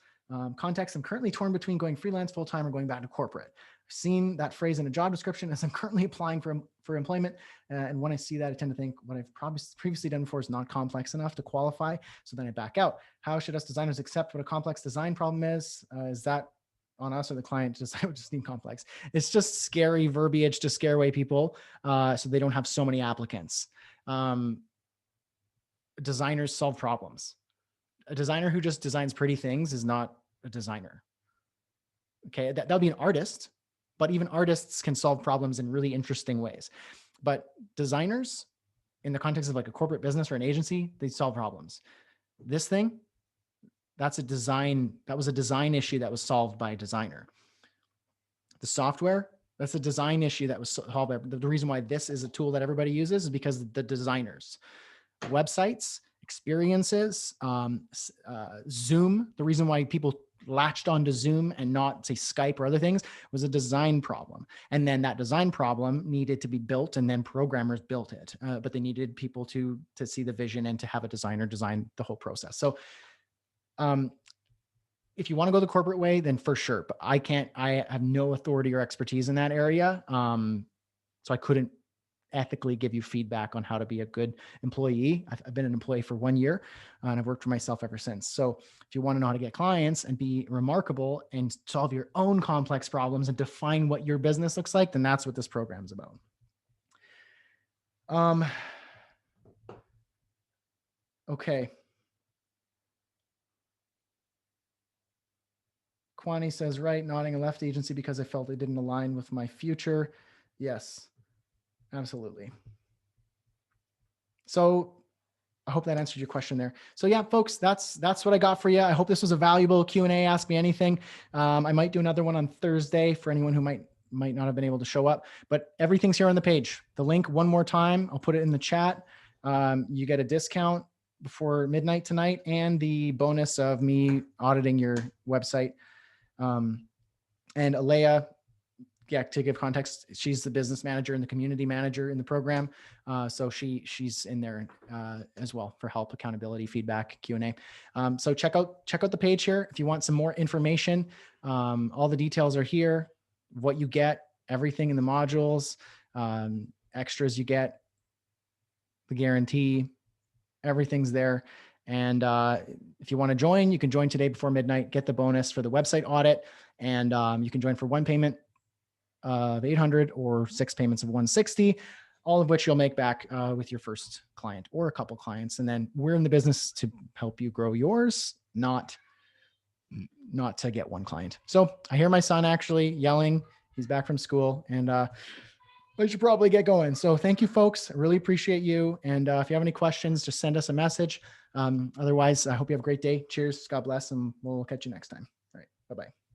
Context, I'm currently torn between going freelance full-time or going back to corporate. I've seen that phrase in a job description as I'm currently applying for employment. And when I see that, I tend to think what I've probably previously done before is not complex enough to qualify. So then I back out. How should us designers accept what a complex design problem is? Is that on us or the client? I would just need complex. It's just scary verbiage to scare away people so they don't have so many applicants. Designers solve problems. A designer who just designs pretty things is not a designer. Okay, that'll be an artist, but even artists can solve problems in really interesting ways. But designers, in the context of like a corporate business or an agency, they solve problems. This thing, that was a design issue that was solved by a designer. The software, that's a design issue that was solved by, the reason why this is a tool that everybody uses is because the designers. Websites, experiences, Zoom, the reason why people latched onto Zoom and not say Skype or other things was a design problem. And then that design problem needed to be built, and then programmers built it. But they needed people to see the vision and to have a designer design the whole process. So if you want to go the corporate way, then for sure, but I have no authority or expertise in that area. So I couldn't ethically give you feedback on how to be a good employee. I've been an employee for 1 year and I've worked for myself ever since. So if you want to know how to get clients and be remarkable and solve your own complex problems and define what your business looks like, then that's what this program is about. Okay. Kwani says, right, nodding, I left the agency because I felt it didn't align with my future. Yes, absolutely. So I hope that answered your question there. So yeah, folks, that's what I got for you. I hope this was a valuable Q&A. Ask me anything. I might do another one on Thursday for anyone who might not have been able to show up, but everything's here on the page. The link one more time, I'll put it in the chat. You get a discount before midnight tonight and the bonus of me auditing your website. And Alea, yeah, to give context, she's the business manager and the community manager in the program. So she's in there as well for help, accountability, feedback, Q&A. So check out the page here. If you want some more information, all the details are here, what you get, everything in the modules, extras you get, the guarantee, everything's there. And if you want to join, you can join today before midnight, get the bonus for the website audit. And you can join for one payment of 800 or 6 payments of 160, all of which you'll make back with your first client or a couple clients. And then we're in the business to help you grow yours, not to get one client. So I hear my son actually yelling. He's back from school, and I should probably get going. So thank you, folks. I really appreciate you. And if you have any questions, just send us a message. Otherwise, I hope you have a great day. Cheers. God bless. And we'll catch you next time. All right. Bye-bye.